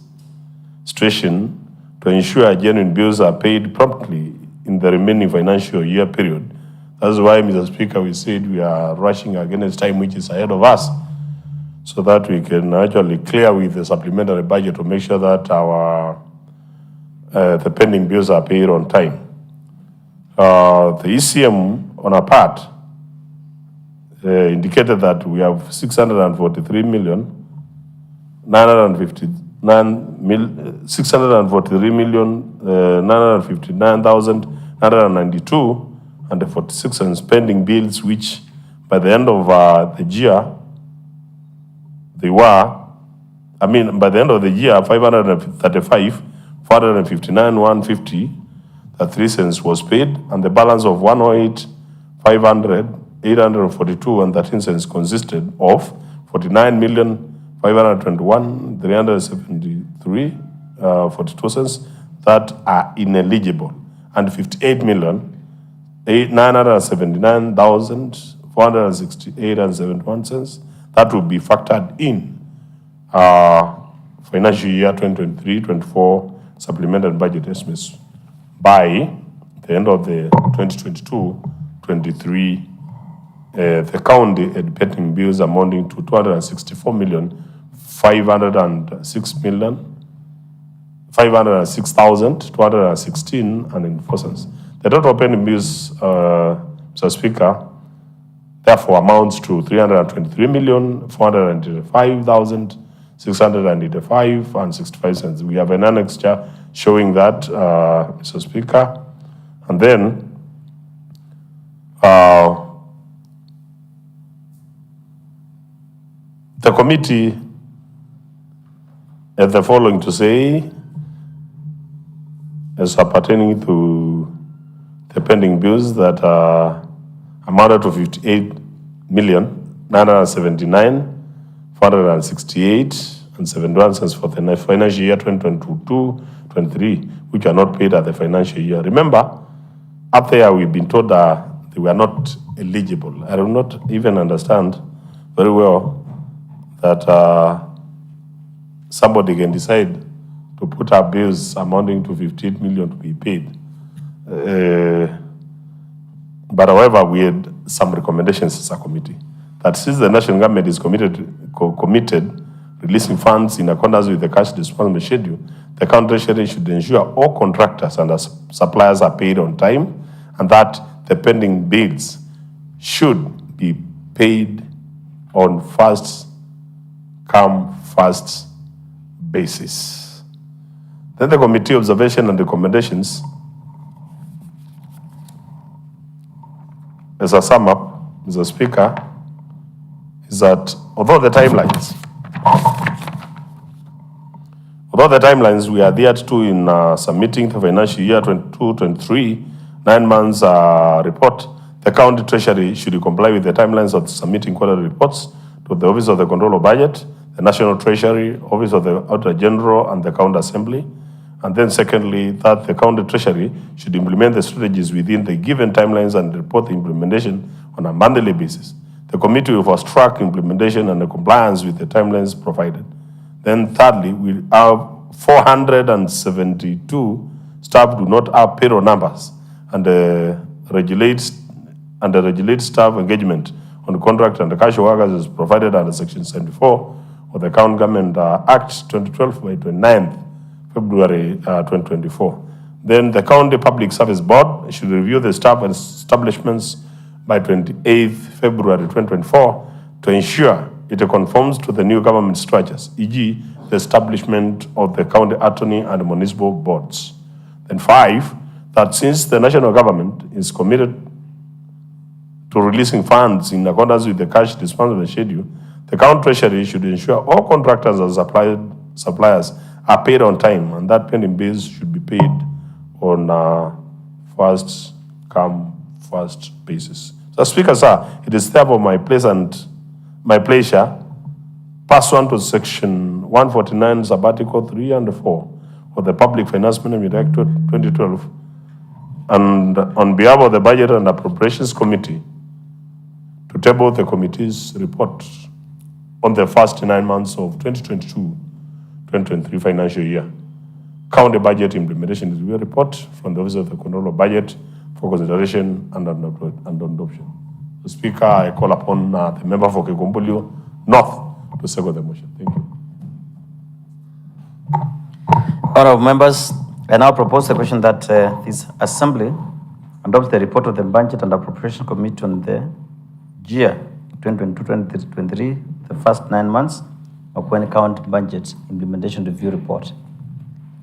S3: situation to ensure genuine bills are paid promptly in the remaining financial year period. That's why, Mr. Speaker, we said we are rushing against time which is ahead of us, so that we can actually clear with the supplementary budget to make sure that our the pending bills are paid on time. The ECM, on our part, indicated that we have 643,959,992 and the 46 and spending bills, which by the end of the year, they were, by the end of the year, 535, 459, 150, that 3 cents was paid, and the balance of 108, 500, 842 and 13 cents consisted of 49,521,373, 42 cents that are ineligible, and 58,979,468 and 71 cents that will be factored in financial year 2023-24 supplemental budget estimates by the end of the 2022-23. The county had pending bills amounting to 206,506,216 and 4 cents. The total pending bills, Mr. Speaker, therefore amounts to 323,485,685 and 65 cents. We have an annexure showing that, Mr. Speaker, and then the committee has the following to say as pertaining to the pending bills that amounted to 58,979,468 and 71 cents for the financial year 2022-23, which are not paid at the financial year. Remember, up there we've been told they were not eligible. I do not even understand very well that somebody can decide to put up bills amounting to 58 million to be paid. But however, we had some recommendations as a committee that since the national government is committed releasing funds in accordance with the cash disbursement schedule, the county treasury should ensure all contractors and suppliers are paid on time and that the pending bills should be paid on first come, first basis. Then the committee observation and recommendations. As a sum up, Mr. Speaker, is that although the timelines we adhered to in submitting the financial year 22-23 9 months report, the county treasury should comply with the timelines of submitting quarterly reports to the Office of the Control of Budget, the National Treasury, Office of the Auditor General, and the County Assembly. And then secondly, that the county treasury should implement the strategies within the given timelines and report the implementation on a monthly basis. The committee will fast-track implementation and the compliance with the timelines provided. Then thirdly, we have 472 staff do not have payroll numbers and regulate staff engagement on contract and the casual workers is provided under Section 74 of the County Government Act 2012 by 29th February 2024. Then the County Public Service Board should review the staff and establishments by 28th February 2024 to ensure it conforms to the new government structures, e.g. the establishment of the county attorney and municipal boards. Then 5, that since the national government is committed to releasing funds in accordance with the cash disbursement schedule, the county treasury should ensure all contractors and suppliers are paid on time, and that pending bills should be paid on first come, first basis. So, Speaker, sir, it is therefore my pleasure, pursuant to Section 149, Sub-Article 3 and 4 of the Public Finance Management Act 2012, and on behalf of the Budget and Appropriations Committee, to table the committee's report on the first 9 months of 2022-2023 financial year. County budget implementation review report from the Office of the Control of Budget for consideration and adoption. The Speaker, I call upon the member for Kikumbulio North to second the motion. Thank you.
S1: Honorable members, I now propose the question that this Assembly adopts the report of the Budget and Appropriation Committee on the year 2022-2023, the first 9 months of Makueni County Budget Implementation Review Report,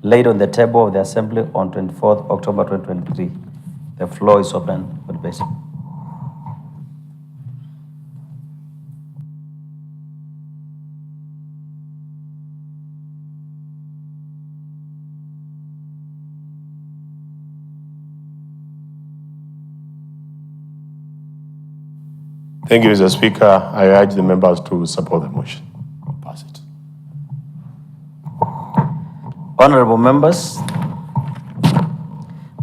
S1: laid on the table of the Assembly on 24th October 2023. The floor is open for debate.
S3: Thank you, Mr. Speaker. I urge the members to support the motion. Pass it.
S1: Honorable members,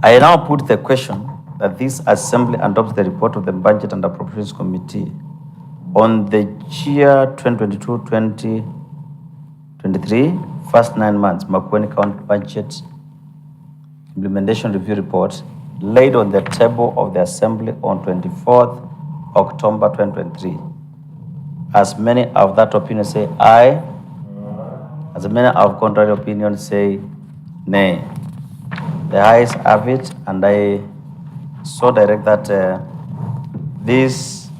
S1: I now put the question that this Assembly adopts the report of the Budget and Appropriations Committee on the year 2022-2023, first 9 months, Makueni County Budget Implementation Review Report, laid on the table of the Assembly on 24th October 2023. As many of that opinion say aye, as many of contrary opinion say nay. The ayes have it, and I so direct that this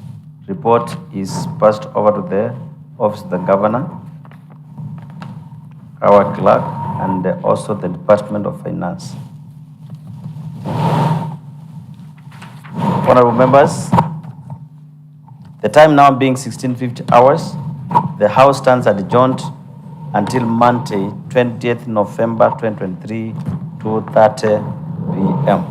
S1: report is passed over to the Office of the Governor, our clerk, and also the Department of Finance. Honorable members, the time now being 16:50 hours, the House stands adjourned until Monday, 20th November 2023, 2:30 p.m.